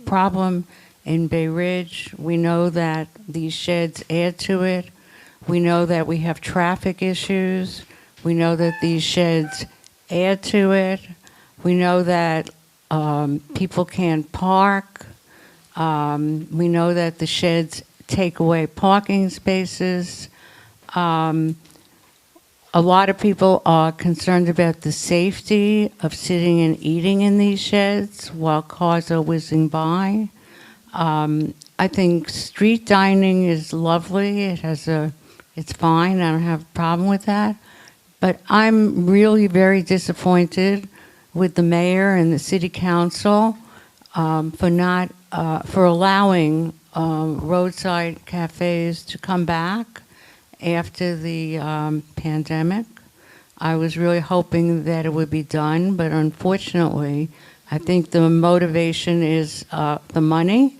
problem in Bay Ridge. We know that these sheds add to it. We know that we have traffic issues. We know that these sheds add to it. We know that people can't park. We know that the sheds take away parking spaces. A lot of people are concerned about the safety of sitting and eating in these sheds while cars are whizzing by. I think street dining is lovely. It's fine. I don't have a problem with that. But I'm really very disappointed with the mayor and the city council for allowing roadside cafes to come back after the pandemic. I was really hoping that it would be done, but unfortunately, I think the motivation is the money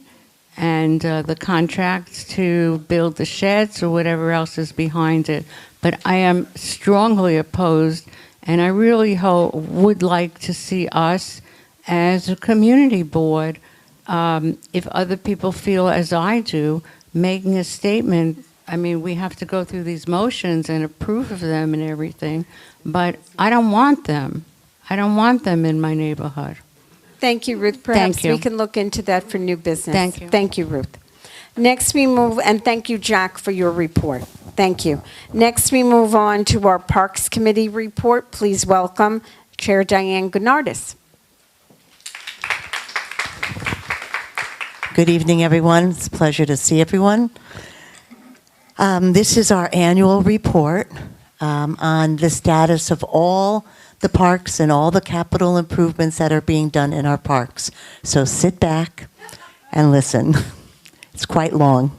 and the contracts to build the sheds or whatever else is behind it. But I am strongly opposed, and I really would like to see us as a community board, if other people feel as I do, making a statement. I mean, we have to go through these motions and approve of them and everything, but I don't want them. I don't want them in my neighborhood. Thank you, Ruth. Perhaps we can look into that for new business. Thank you. Thank you, Ruth. Next we move, and thank you, Jack, for your report. Thank you. Next we move on to our Parks Committee report. Please welcome Chair Diane Gennardis. Good evening, everyone. It's a pleasure to see everyone. This is our annual report on the status of all the parks and all the capital improvements that are being done in our parks. So sit back and listen. It's quite long.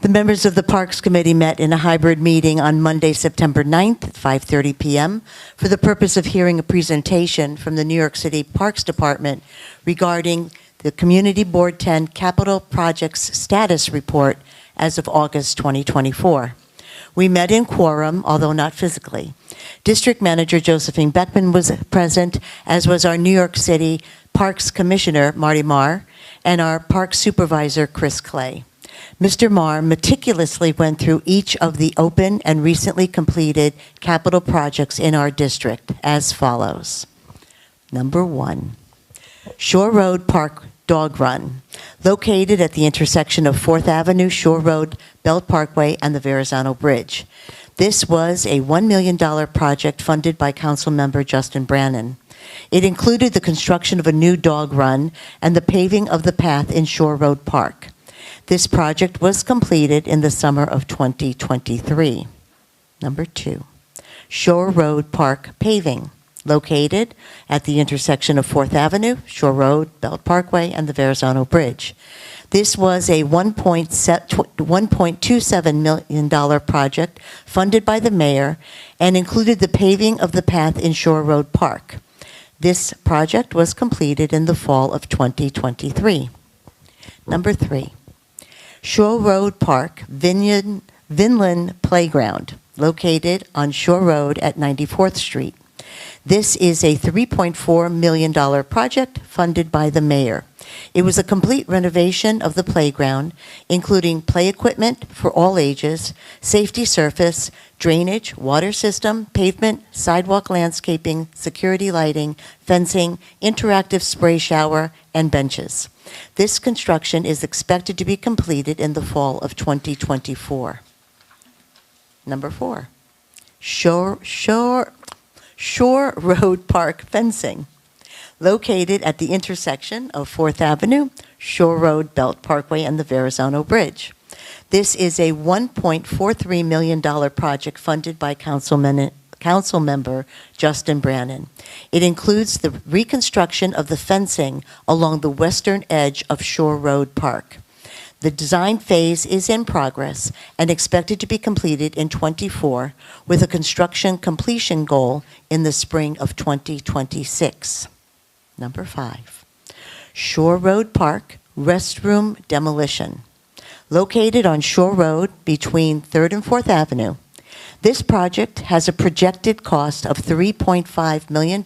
The members of the Parks Committee met in a hybrid meeting on Monday, September 9th at 5:30 p.m. for the purpose of hearing a presentation from the New York City Parks Department regarding the Community Board 10 Capital Projects Status Report as of August 2024. We met in quorum, although not physically. District Manager Josephine Beckman was present, as was our New York City Parks Commissioner Marty Marr, and our Parks Supervisor Chris Clay. Mr. Marr meticulously went through each of the open and recently completed capital projects in our district as follows. Number 1, Shore Road Park Dog Run, located at the intersection of 4th Avenue, Shore Road, Belt Parkway, and the Verrazano Bridge. This was a $1 million project funded by Councilmember Justin Brannan. It included the construction of a new dog run and the paving of the path in Shore Road Park. This project was completed in the summer of 2023. Number 2, Shore Road Park Paving, located at the intersection of 4th Avenue, Shore Road, Belt Parkway, and the Verrazano Bridge. This was a $1.27 million project funded by the mayor and included the paving of the path in Shore Road Park. This project was completed in the fall of 2023. Number 3, Shore Road Park Vinland Playground, located on Shore Road at 94th Street. This is a $3.4 million project funded by the mayor. It was a complete renovation of the playground, including play equipment for all ages, safety surface, drainage, water system, pavement, sidewalk landscaping, security lighting, fencing, interactive spray shower, and benches. This construction is expected to be completed in the fall of 2024. Number 4, Shore Road Park Fencing, located at the intersection of 4th Avenue, Shore Road, Belt Parkway, and the Verrazano Bridge. This is a $1.43 million project funded by Councilmember Justin Brannan. It includes the reconstruction of the fencing along the western edge of Shore Road Park. The design phase is in progress and expected to be completed in '24, with a construction completion goal in the spring of 2026. Number 5, Shore Road Park Restroom Demolition, located on Shore Road between 3rd and 4th Avenue. This project has a projected cost of $3.5 million,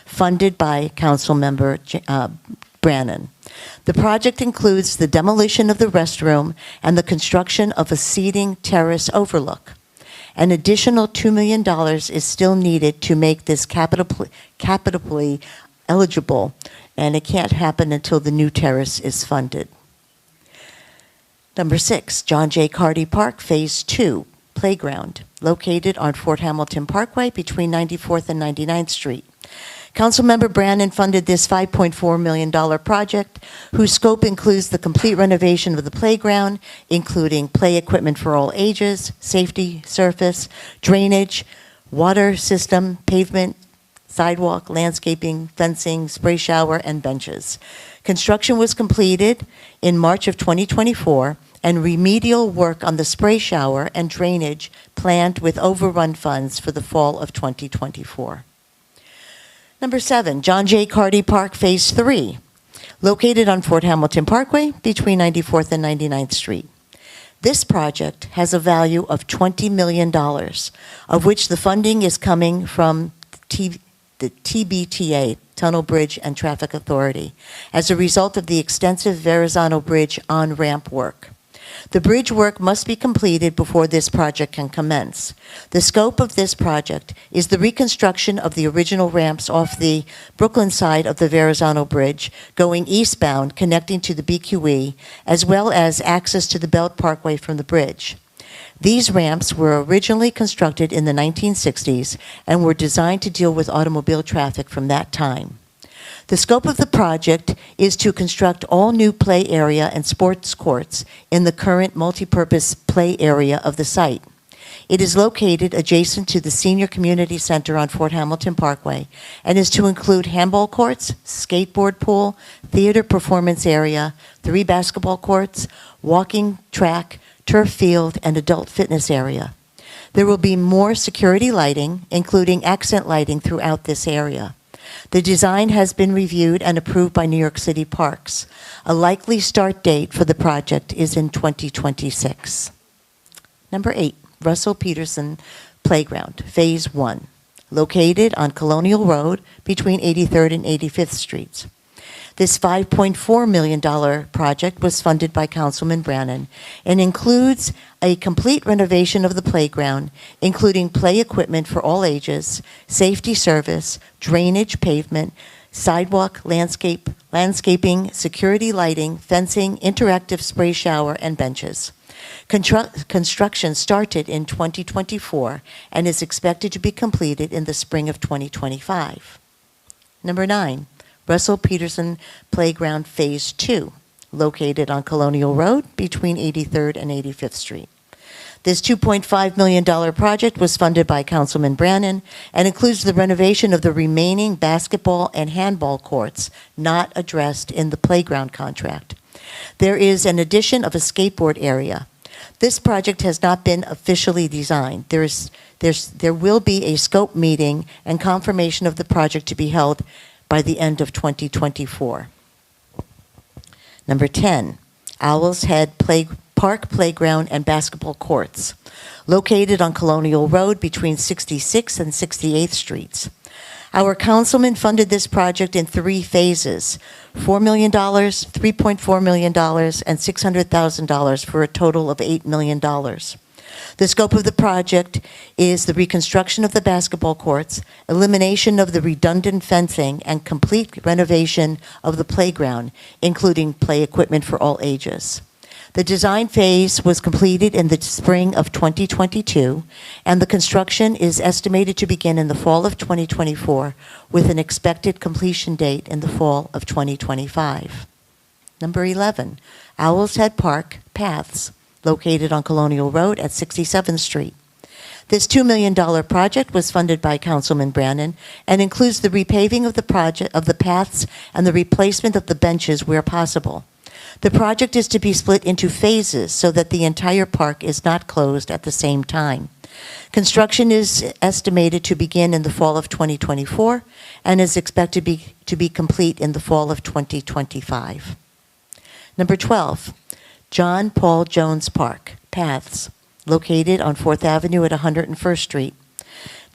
funded by Councilmember Brannan. The project includes the demolition of the restroom and the construction of a seating terrace overlook. An additional $2 million is still needed to make this capitally eligible, and it can't happen until the new terrace is funded. Number 6, John J. Carty Park Phase 2 Playground, located on Fort Hamilton Parkway between 94th and 99th Street. Councilmember Brannan funded this $5.4 million project, whose scope includes the complete renovation of the playground, including play equipment for all ages, safety surface, drainage, water system, pavement, sidewalk, landscaping, fencing, spray shower, and benches. Construction was completed in March of 2024, and remedial work on the spray shower and drainage planned with overrun funds for the fall of 2024. Number 7, John J. Carty Park Phase 3, located on Fort Hamilton Parkway between 94th and 99th Street. This project has a value of $20 million, of which the funding is coming from the TBTA, Tunnel Bridge and Traffic Authority, as a result of the extensive Verrazano Bridge on-ramp work. The bridge work must be completed before this project can commence. The scope of this project is the reconstruction of the original ramps off the Brooklyn side of the Verrazano Bridge, going eastbound, connecting to the BQE, as well as access to the Belt Parkway from the bridge. These ramps were originally constructed in the 1960s and were designed to deal with automobile traffic from that time. The scope of the project is to construct all new play area and sports courts in the current multipurpose play area of the site. It is located adjacent to the Senior Community Center on Fort Hamilton Parkway and is to include handball courts, skateboard pool, theater performance area, 3 basketball courts, walking track, turf field, and adult fitness area. There will be more security lighting, including accent lighting throughout this area. The design has been reviewed and approved by New York City Parks. A likely start date for the project is in 2026. Number 8, Russell Peterson Playground, Phase 1, located on Colonial Road between 83rd and 85th Streets. This $5.4 million project was funded by Councilman Brannan and includes a complete renovation of the playground, including play equipment for all ages, safety service, drainage, pavement, sidewalk, landscaping, security lighting, fencing, interactive spray shower, and benches. Construction started in 2024 and is expected to be completed in the spring of 2025. Number 9, Russell Peterson Playground Phase 2, located on Colonial Road between 83rd and 85th Street. This $2.5 million project was funded by Councilman Brannan and includes the renovation of the remaining basketball and handball courts not addressed in the playground contract. There is an addition of a skateboard area. This project has not been officially designed. There will be a scope meeting and confirmation of the project to be held by the end of 2024. Number 10, Owl's Head Park Playground and Basketball Courts, located on Colonial Road between 66th and 68th Streets. Our councilman funded this project in 3 phases, $4 million, $3.4 million, and $600,000 for a total of $8 million. The scope of the project is the reconstruction of the basketball courts, elimination of the redundant fencing, and complete renovation of the playground, including play equipment for all ages. The design phase was completed in the spring of 2022, and the construction is estimated to begin in the fall of 2024, with an expected completion date in the fall of 2025. Number 11, Owl's Head Park Paths, located on Colonial Road at 67th Street. This $2 million project was funded by Councilman Brannan and includes the repaving of the paths and the replacement of the benches where possible. The project is to be split into phases so that the entire park is not closed at the same time. Construction is estimated to begin in the fall of 2024 and is expected to be complete in the fall of 2025. Number 12, John Paul Jones Park, Paths, located on 4th Avenue at 101st Street.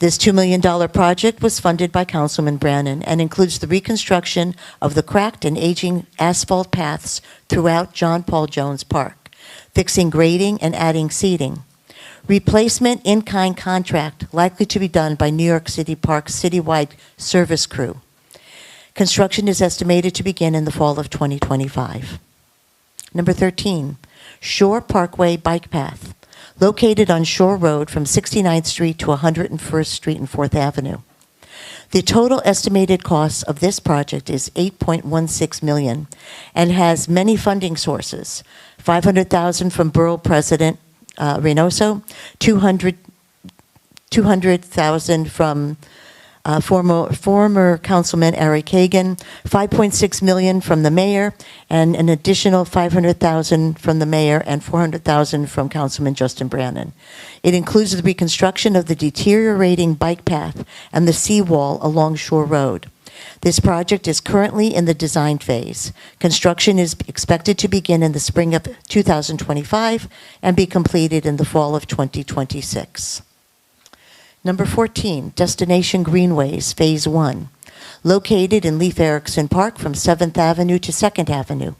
This $2 million project was funded by Councilman Brannan and includes the reconstruction of the cracked and aging asphalt paths throughout John Paul Jones Park, fixing grading and adding seating. Replacement in-kind contract likely to be done by New York City Parks citywide service crew. Construction is estimated to begin in the fall of 2025. Number 13, Shore Parkway Bike Path, located on Shore Road from 69th Street to 101st Street and 4th Avenue. The total estimated cost of this project is $8.16 million and has many funding sources: $500,000 from Borough President Reynoso, $200,000 from former Councilman Eric Hagan, $5.6 million from the mayor, and an additional $500,000 from the mayor and $400,000 from Councilman Justin Brannan. It includes the reconstruction of the deteriorating bike path and the seawall along Shore Road. This project is currently in the design phase. Construction is expected to begin in the spring of 2025 and be completed in the fall of 2026. Number 14, Destination Greenways, Phase 1, located in Leif Erikson Park from 7th Avenue to 2nd Avenue.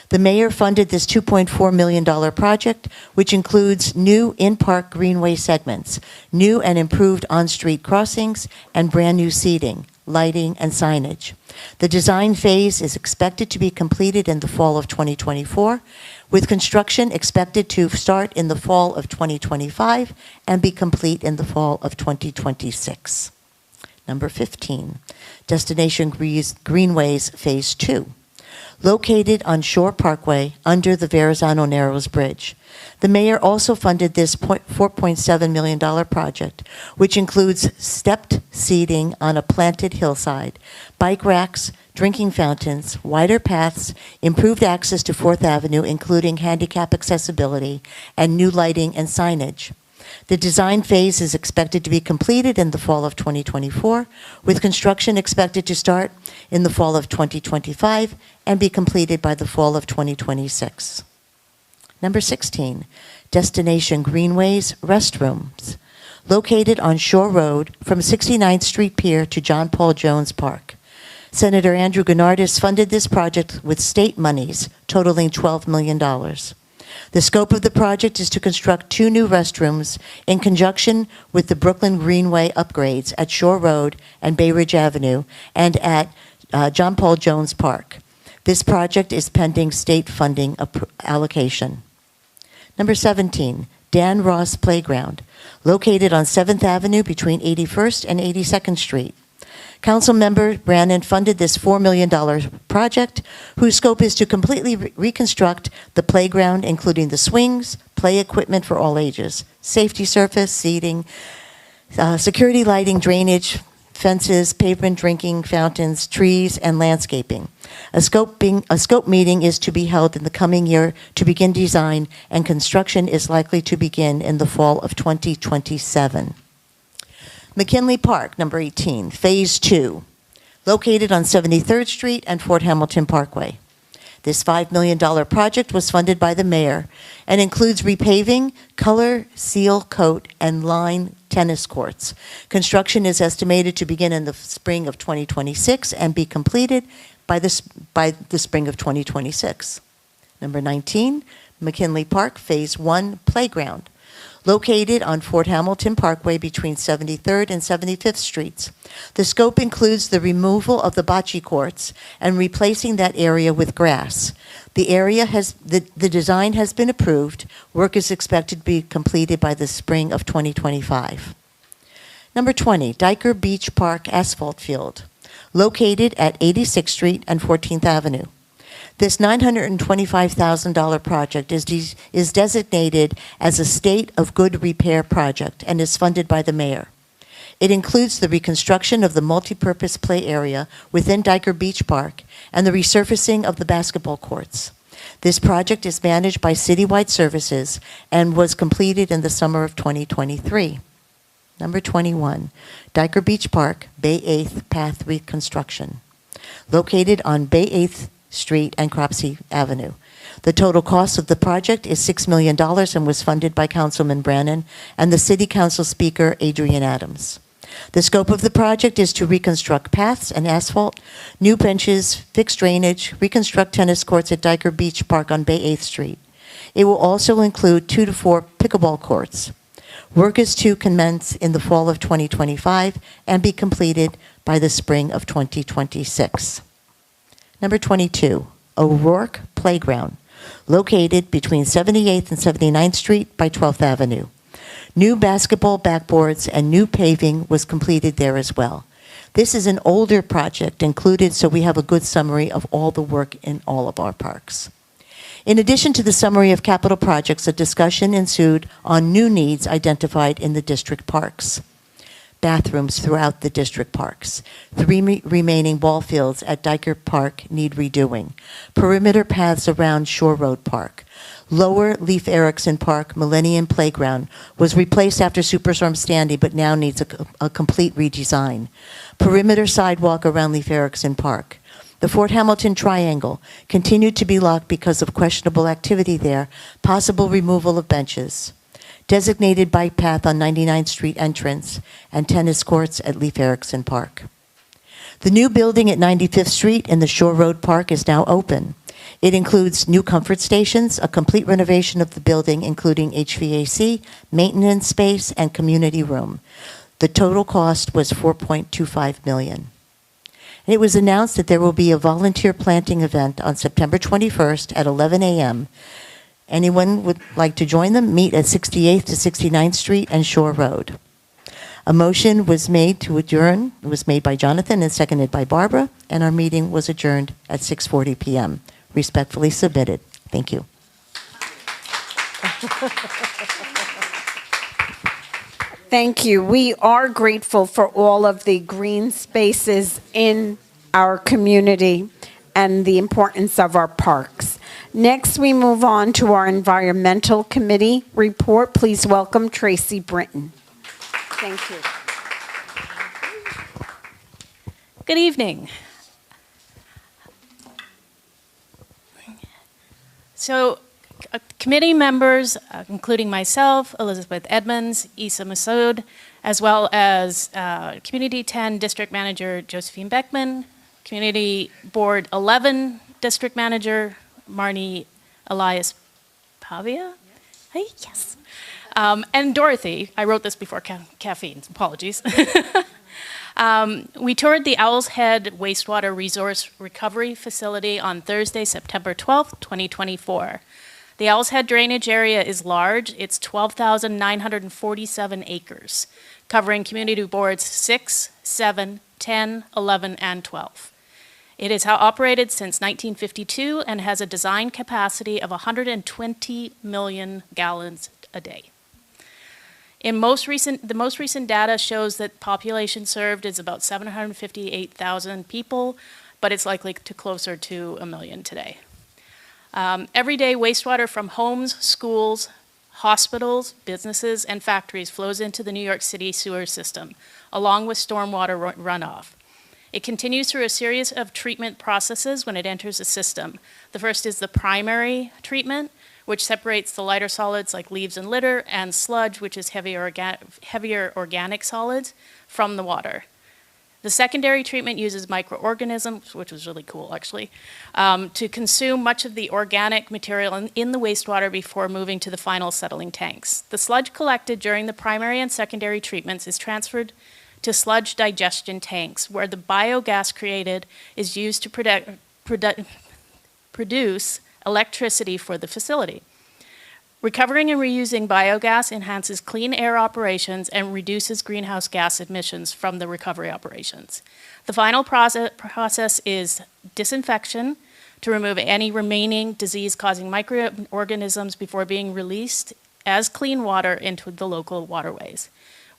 The mayor funded this $2.4 million project, which includes new in-park greenway segments, new and improved on-street crossings, and brand-new seating, lighting, and signage. The design phase is expected to be completed in the fall of 2024, with construction expected to start in the fall of 2025 and be complete in the fall of 2026. Number 15, Destination Greenways Phase 2, located on Shore Parkway under the Verrazano Narrows Bridge. The mayor also funded this $4.7 million project, which includes stepped seating on a planted hillside, bike racks, drinking fountains, wider paths, improved access to 4th Avenue, including handicap accessibility, and new lighting and signage. The design phase is expected to be completed in the fall of 2024, with construction expected to start in the fall of 2025 and be completed by the fall of 2026. Number 16, Destination Greenways Restrooms, located on Shore Road from 69th Street Pier to John Paul Jones Park. Senator Andrew Gennardis funded this project with state monies totaling $12 million. The scope of the project is to construct 2 new restrooms in conjunction with the Brooklyn Greenway upgrades at Shore Road and Bay Ridge Avenue and at John Paul Jones Park. This project is pending state funding allocation. Number 17, Dan Ross Playground, located on 7th Avenue between 81st and 82nd Street. Councilmember Brannan funded this $4 million project, whose scope is to completely reconstruct the playground, including the swings, play equipment for all ages, safety surface, seating, security lighting, drainage, fences, pavement, drinking fountains, trees, and landscaping. A scope meeting is to be held in the coming year to begin design, and construction is likely to begin in the fall of 2027. McKinley Park, number 18, Phase 2, located on 73rd Street and Fort Hamilton Parkway. This $5 million project was funded by the mayor and includes repaving, color, seal, coat, and line tennis courts. Construction is estimated to begin in the spring of 2026 and be completed by the spring of 2026. Number 19, McKinley Park, Phase 1 Playground, located on Fort Hamilton Parkway between 73rd and 75th Streets. The scope includes the removal of the bocce courts and replacing that area with grass. The design has been approved. Work is expected to be completed by the spring of 2025. Number 20, Diker Beach Park Asphalt Field, located at 86th Street and 14th Avenue. This $925,000 project is designated as a State of Good Repair project and is funded by the mayor. It includes the reconstruction of the multipurpose play area within Diker Beach Park and the resurfacing of the basketball courts. This project is managed by Citywide Services and was completed in the summer of 2023. Number 21, Diker Beach Park, Bay 8th Path Reconstruction, located on Bay 8th Street and Cropsey Avenue. The total cost of the project is $6 million and was funded by Councilman Brannan and the City Council Speaker, Adrian Adams. The scope of the project is to reconstruct paths and asphalt, new benches, fix drainage, reconstruct tennis courts at Diker Beach Park on Bay 8th Street. It will also include 2 to 4 pickleball courts. Work is to commence in the fall of 2025 and be completed by the spring of 2026. Number 22, O'Rourke Playground, located between 78th and 79th Street by 12th Avenue. New basketball backboards and new paving was completed there as well. This is an older project included, so we have a good summary of all the work in all of our parks. In addition to the summary of capital projects, a discussion ensued on new needs identified in the district parks. Bathrooms throughout the district parks. 3 remaining ball fields at Diker Park need redoing. Perimeter paths around Shore Road Park. Lower Leif Erikson Park Millennium Playground was replaced after Superstorm Sandy, but now needs a complete redesign. Perimeter sidewalk around Leif Erikson Park. The Fort Hamilton Triangle continued to be locked because of questionable activity there, possible removal of benches. Designated bike path on 99th Street entrance, and tennis courts at Leif Erikson Park. The new building at 95th Street in the Shore Road Park is now open. It includes new comfort stations, a complete renovation of the building, including HVAC, maintenance space, and community room. The total cost was $4.25 million. And it was announced that there will be a volunteer planting event on September 21st at 11 a.m. Anyone would like to join them? Meet at 68th to 69th Street and Shore Road. A motion was made to adjourn. It was made by Jonathan and seconded by Barbara, and our meeting was adjourned at 6:40 p.m. Respectfully submitted. Thank you. Thank you. We are grateful for all of the green spaces in our community and the importance of our parks. Next, we move on to our Environmental Committee report. Please welcome Tracy Britton. Thank you. Good evening. So, committee members, including myself, Elizabeth Edmonds, Issa Masood, as well as Community 10 District Manager Josephine Beckman, Community Board 11 District Manager Marnie Elias Pavia. Hey, yes. And Dorothy, I wrote this before caffeine, apologies. We toured the Owl's Head Wastewater Resource Recovery Facility on Thursday, September 12th, 2024. The Owl's Head drainage area is large. It's 12,947 acres, covering community boards 6, 7, 10, 11, and 12. It is operated since 1952 and has a design capacity of 120 million gallons a day. The most recent data shows that population served is about 758,000 people, but it's likely to closer to 1 million today. Every day, wastewater from homes, schools, hospitals, businesses, and factories flows into the New York City sewer system, along with stormwater runoff. It continues through a series of treatment processes when it enters the system. The first is the primary treatment, which separates the lighter solids like leaves and litter, and sludge, which is heavier organic solids, from the water. The secondary treatment uses microorganisms, which was really cool actually, to consume much of the organic material in the wastewater before moving to the final settling tanks. The sludge collected during the primary and secondary treatments is transferred to sludge digestion tanks, where the biogas created is used to produce electricity for the facility. Recovering and reusing biogas enhances clean air operations and reduces greenhouse gas emissions from the recovery operations. The final process is disinfection to remove any remaining disease-causing microorganisms before being released as clean water into the local waterways.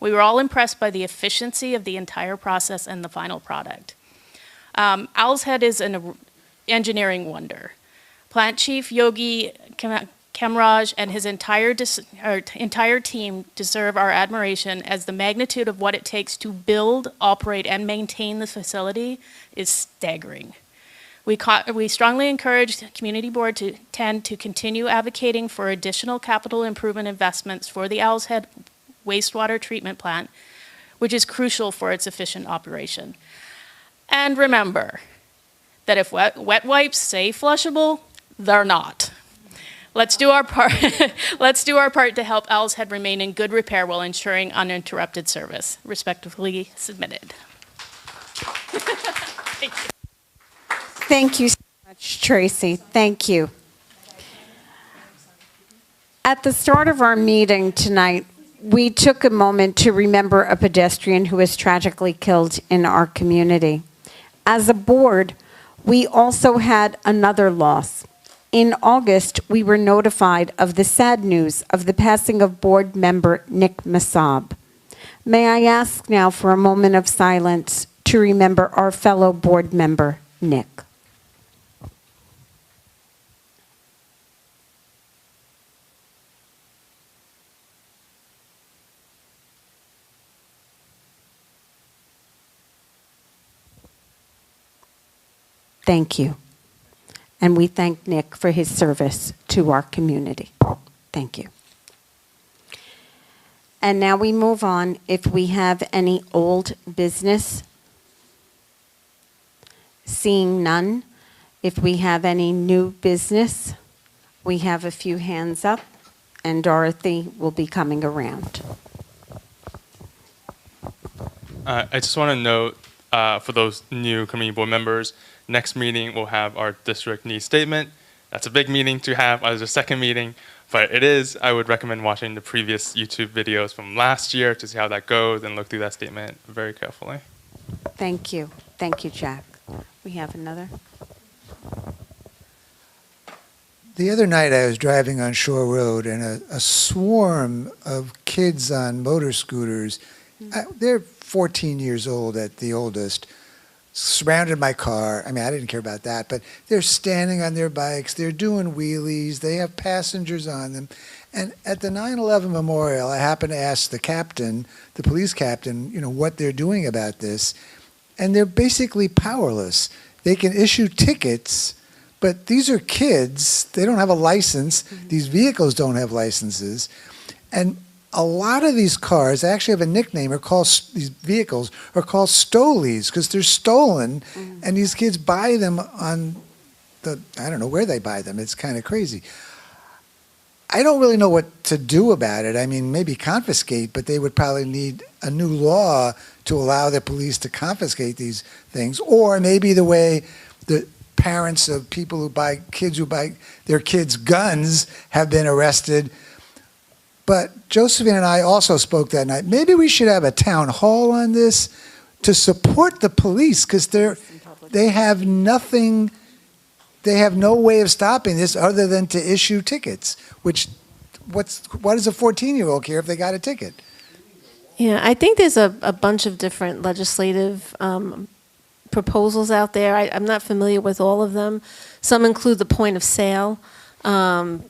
We were all impressed by the efficiency of the entire process and the final product. Owl's Head is an engineering wonder. Plant Chief Yogi Kemraj and his entire team deserve our admiration, as the magnitude of what it takes to build, operate, and maintain the facility is staggering. We strongly encourage the Community Board 10 to continue advocating for additional capital improvement investments for the Owl's Head wastewater treatment plant, which is crucial for its efficient operation. And remember that if wet wipes say flushable, they're not. Let's do our part. Let's do our part to help Owl's Head remain in good repair while ensuring uninterrupted service. Respectfully submitted. Thank you. Thank you so much, Tracy. Thank you. At the start of our meeting tonight, we took a moment to remember a pedestrian who was tragically killed in our community. As a board, we also had another loss. In August, we were notified of the sad news of the passing of board member Nick Masab. May I ask now for a moment of silence to remember our fellow board member, Nick. Thank you. And we thank Nick for his service to our community. Thank you. And now we move on. If we have any old business, seeing none. If we have any new business, we have a few hands up, and Dorothy will be coming around. I just want to note for those new community board members, next meeting we'll have our district needs statement. That's a big meeting to have as a second meeting, but it is. I would recommend watching the previous YouTube videos from last year to see how that goes and look through that statement very carefully. Thank you. Thank you, Jack. We have another. The other night I was driving on Shore Road and a swarm of kids on motor scooters, they're 14 years old at the oldest, surrounded my car. I mean, I didn't care about that, but they're standing on their bikes, they're doing wheelies, they have passengers on them. And at the 9/11 memorial, I happened to ask the captain, the police captain, what they're doing about this. And they're basically powerless. They can issue tickets, but these are kids. They don't have a license. These vehicles don't have licenses. And a lot of these cars actually have a nickname, these vehicles are called stolies because they're stolen, and these kids buy them on I don't know where they buy them. It's kind of crazy. I don't really know what to do about it. I mean, maybe confiscate, but they would probably need a new law to allow the police to confiscate these things, or maybe the way the parents of people who buy their kids guns have been arrested. But Josephine and I also spoke that night. Maybe we should have a town hall on this to support the police because they have nothing. They have no way of stopping this other than to issue tickets. What does a 14-year-old care if they got a ticket? Yeah, I think there's a bunch of different legislative proposals out there. I'm not familiar with all of them. Some include the point of sale. I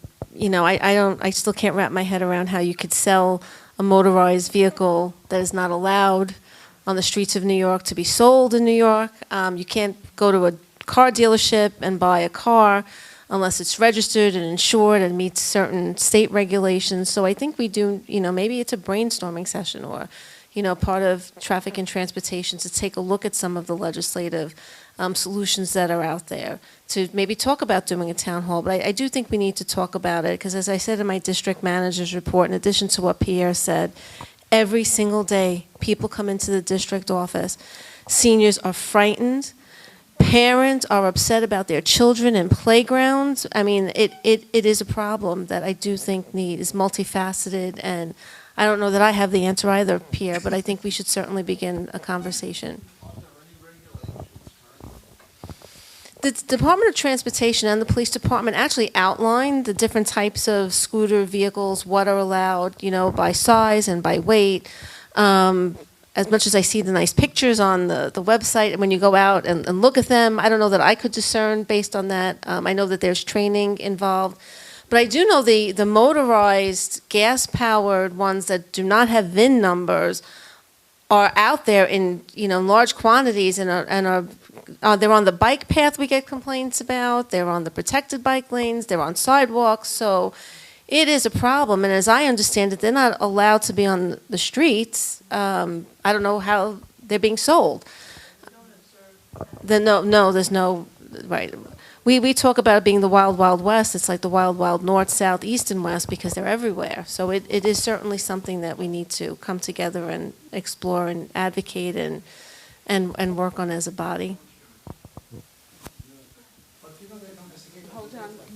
still can't wrap my head around how you could sell a motorized vehicle that is not allowed on the streets of New York to be sold in New York. You can't go to a car dealership and buy a car unless it's registered and insured and meets certain state regulations. So I think we do, maybe it's a brainstorming session or, part of traffic and transportation to take a look at some of the legislative solutions that are out there to maybe talk about doing a town hall. But I do think we need to talk about it because, as I said in my district manager's report, in addition to what Pierre said, every single day people come into the district office. Seniors are frightened. Parents are upset about their children in playgrounds. I mean, it is a problem that I do think is multifaceted, and I don't know that I have the answer either, Pierre, but I think we should certainly begin a conversation. The Department of Transportation and the Police Department actually outlined the different types of scooter vehicles, what are allowed, by size and by weight. As much as I see the nice pictures on the website, and when you go out and look at them, I don't know that I could discern based on that. I know that there's training involved. But I do know the motorized, gas-powered ones that do not have VIN numbers are out there in large quantities and are they're on the bike path we get complaints about. They're on the protected bike lanes. They're on sidewalks. So it is a problem. And as I understand it, they're not allowed to be on the streets. I don't know how they're being sold. There's no, right. We talk about it being the wild, wild west. It's like the wild, wild north, south, east, and west because they're everywhere. So it is certainly something that we need to come together and explore and advocate and work on as a body.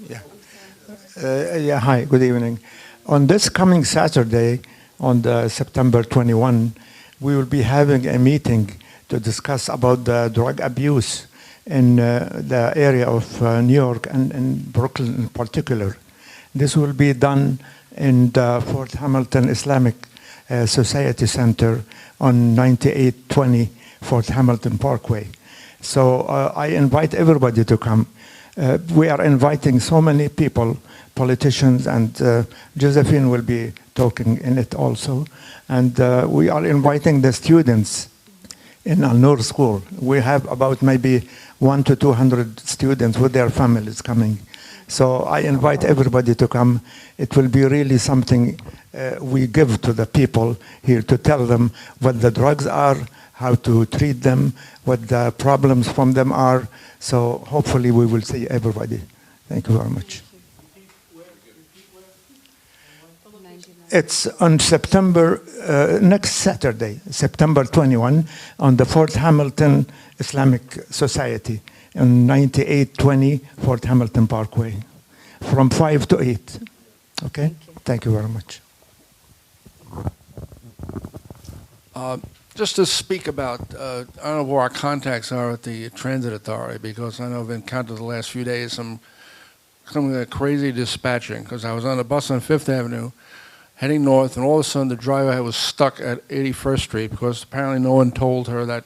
Yeah. Hi, good evening. On this coming Saturday, on the September 21, we will be having a meeting to discuss about the drug abuse in the area of New York and Brooklyn in particular. This will be done in the Fort Hamilton Islamic Society Center on 9820 Fort Hamilton Parkway. So I invite everybody to come. We are inviting so many people, politicians, and Josephine will be talking in it also. And we are inviting the students in Al-Nur School. We have about maybe 100 to 200 students with their families coming. So I invite everybody to come. It will be really something we give to the people here to tell them what the drugs are, how to treat them, what the problems from them are. So hopefully we will see everybody. Thank you very much. It's on September, next Saturday, September 21, on the Fort Hamilton Islamic Society on 9820 Fort Hamilton Parkway, from 5 to 8. Okay? Thank you very much. Just to speak about, I don't know where our contacts are at the Transit Authority, because I know I've encountered the last few days some crazy dispatching, because I was on a bus on Fifth Avenue heading north, and all of a sudden the driver was stuck at 81st Street because apparently no one told her that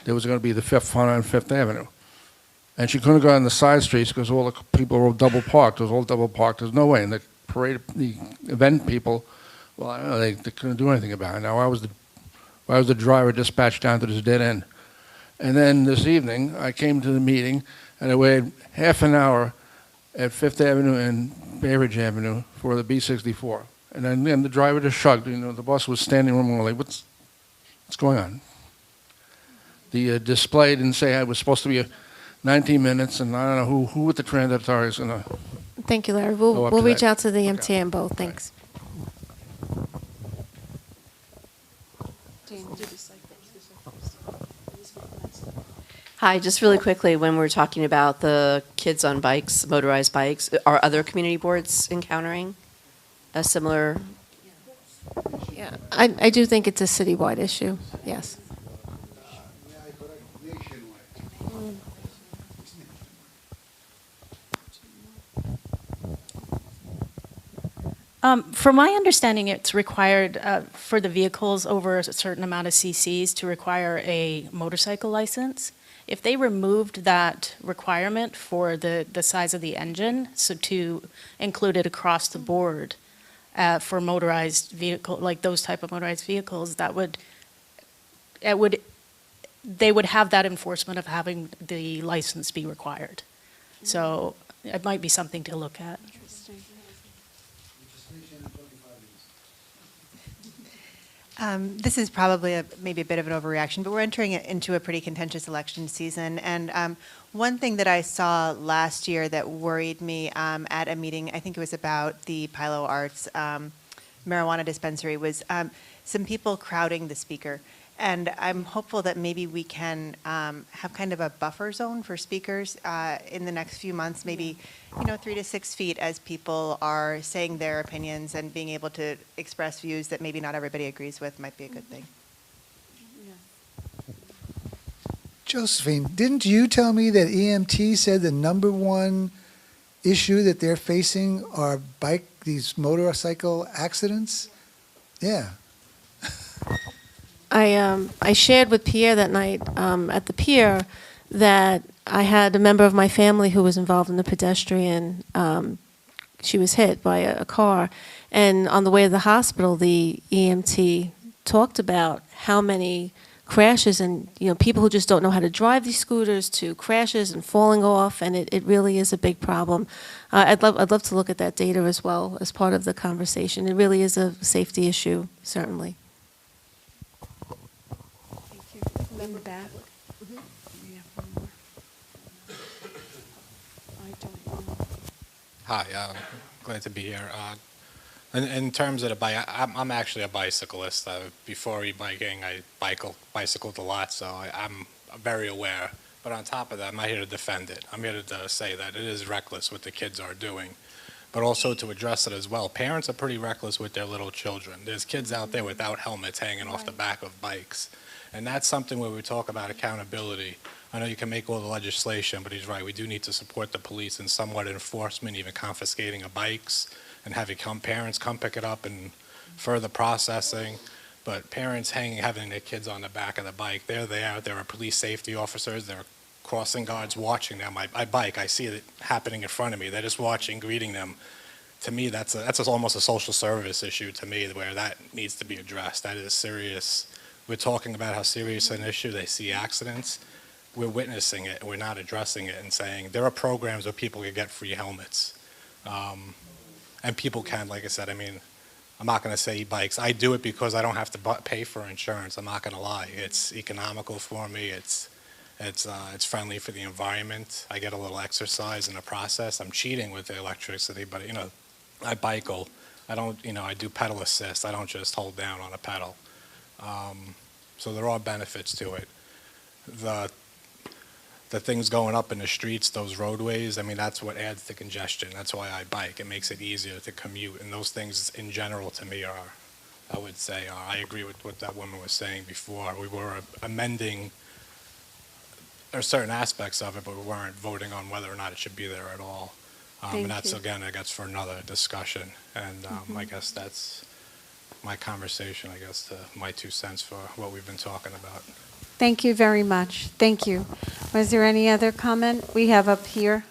there was going to be the fifth fun on Fifth Avenue. And she couldn't go on the side streets because all the people were double parked. It was all double parked. There's no way. And the event people, well, I don't know, they couldn't do anything about it. Now I was the driver dispatched down to this dead end. And then this evening, I came to the meeting, and I waited half an hour at Fifth Avenue and Bay Ridge Avenue for the B-64. And then the driver just shrugged. You know, the boss was standing room only. What's going on? The display didn't say it was supposed to be 19 minutes, and I don't know who with the transit authority is going to. Thank you, Larry. Go We'll up to reach that. out to the MTA and both. Thanks. Hi, just really quickly, when we're talking about the kids on bikes, motorized bikes, are other community boards encountering a similar? Yeah, I do think it's a citywide issue, yes. From my understanding, it's required for the vehicles over a certain amount of cc's to require a motorcycle license. If they removed that requirement for the size of the engine, so to include it across the board for motorized vehicle, like those type of motorized vehicles, they would have that enforcement of having the license be required. So it might be something to look at. This is probably maybe a bit of an overreaction, but we're entering into a pretty contentious election season. And one thing that I saw last year that worried me at a meeting, I think it was about the Pilo Arts marijuana dispensary, was some people crowding the speaker. And I'm hopeful that maybe we can have kind of a buffer zone for speakers in the next few months, maybe 3 to 6 feet, as people are saying their opinions and being able to express views that maybe not everybody agrees with might be a good thing. Josephine, didn't you tell me that EMT said the number one issue that they're facing are these motorcycle accidents? Yeah. I shared with Pierre that night at the pier that I had a member of my family who was involved in a pedestrian. She was hit by a car, and on the way to the hospital, the EMT talked about how many crashes and people who just don't know how to drive these scooters to crashes and falling off, and it really is a big problem. I'd love to look at that data as well as part of the conversation. It really is a safety issue, certainly. In the back. Hi, glad to be here. In terms of the bike, I'm actually a bicyclist. Before e-biking, I bicycled a lot, so I'm very aware. But on top of that, I'm not here to defend it. I'm here to say that it is reckless what the kids are doing, but also to address it as well. Parents are pretty reckless with their little children. There's kids out there without helmets hanging off the back of bikes. And that's something where we talk about accountability. I know you can make all the legislation, but he's right. We do need to support the police in somewhat enforcement, even confiscating of bikes and having parents come pick it up and further processing. But parents having their kids on the back of the bike, there they are. There are police safety officers. There are crossing guards watching them. I bike. I see it happening in front of me. They're just watching, greeting them. To me, that's almost a social service issue to me, where that needs to be addressed. That is serious. We're talking about how serious an issue. They see accidents. We're witnessing it. We're not addressing it and saying there are programs where people can get free helmets. And people can, like I said, I'm not going to say e-bikes. I do it because I don't have to pay for insurance. I'm not going to lie. It's economical for me. It's friendly for the environment. I get a little exercise in the process. I'm cheating with the electricity, but I bicycle. I don't, I do pedal assist. I don't just hold down on a pedal. So there are benefits to it. The things going up in the streets, those roadways, that's what adds to congestion. That's why I bike. It makes it easier to commute. And those things in general to me are, I would say, I agree with what that woman was saying before. We were amending certain aspects of it, but we weren't voting on whether or not it should be there at all. And that's, again, I guess, for another discussion. And I guess that's my conversation, my 2 cents for what we've been talking about. Thank you very much. Thank you. Was there any other comment we have up here?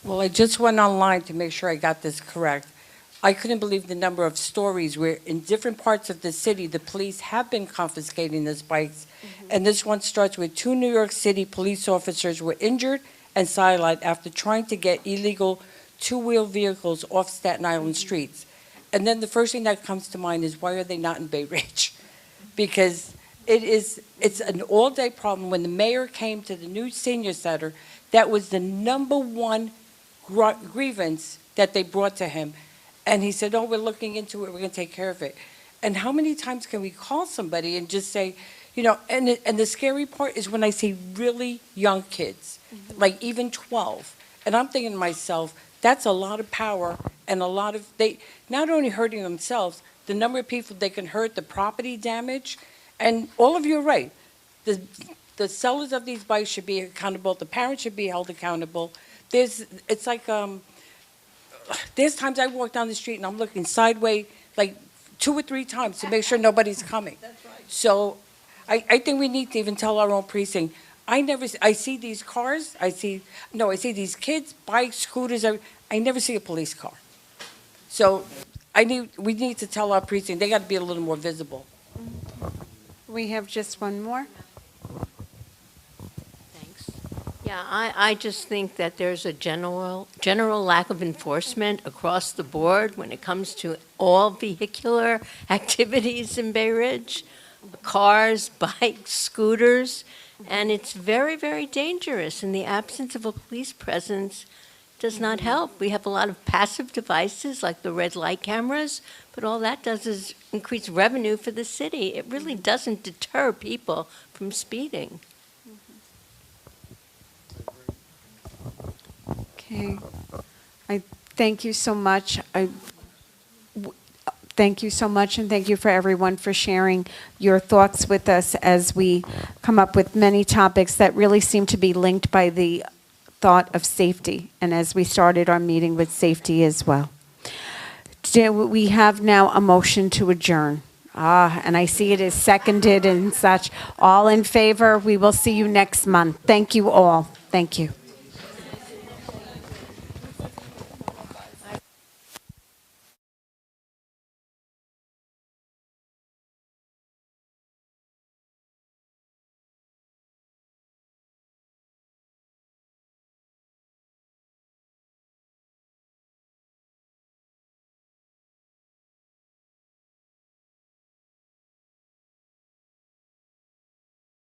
Well, I just went online to make sure I got this correct. I couldn't believe the number of stories where in different parts of the city, the police have been confiscating those bikes And this one starts with 2 New York City police officers were injured and sidelined after trying to get illegal two-wheel vehicles off Staten Island streets. And then the first thing that comes to mind is, why are they not in Bay Ridge? Because it's an all-day problem. When the mayor came to the new senior center, that was the number one grievance that they brought to him. And he said, oh, we're looking into it, we're gonna take care of it. And how many times can we call somebody and just say, you know, and the scary part is when I see really young kids, like even 12, and I'm thinking to myself, that's a lot of power and a lot of, they not only hurting themselves, the number of people they can hurt, the property damage, and all of you are right. The sellers of these bikes should be accountable, the parents should be held accountable. It's like, there's times I walk down the street and I'm looking sideways, like 2 or 3 times to make sure nobody's coming. That's right. So I think we need to even tell our own precinct. I see these cars, I see these kids, bikes, scooters, I never see a police car. So we need to tell our precinct, they got to be a little more visible. We have just one more. Yeah, I just think that there's a general lack of enforcement across the board when it comes to all vehicular activities in Bay Ridge, cars, bikes, scooters, and it's very, very dangerous. And the absence of a police presence does not help. We have a lot of passive devices like the red light cameras, but all that does is increase revenue for the city. It really doesn't deter people from speeding. Okay. I thank you so much. Thank you so much, and thank you for everyone for sharing your thoughts with us as we come up with many topics that really seem to be linked by the thought of safety, and as we started our meeting with safety as well. We have now a motion to adjourn. And I see it is seconded and such. All in favor? We will see you next month. Thank you all. Thank you.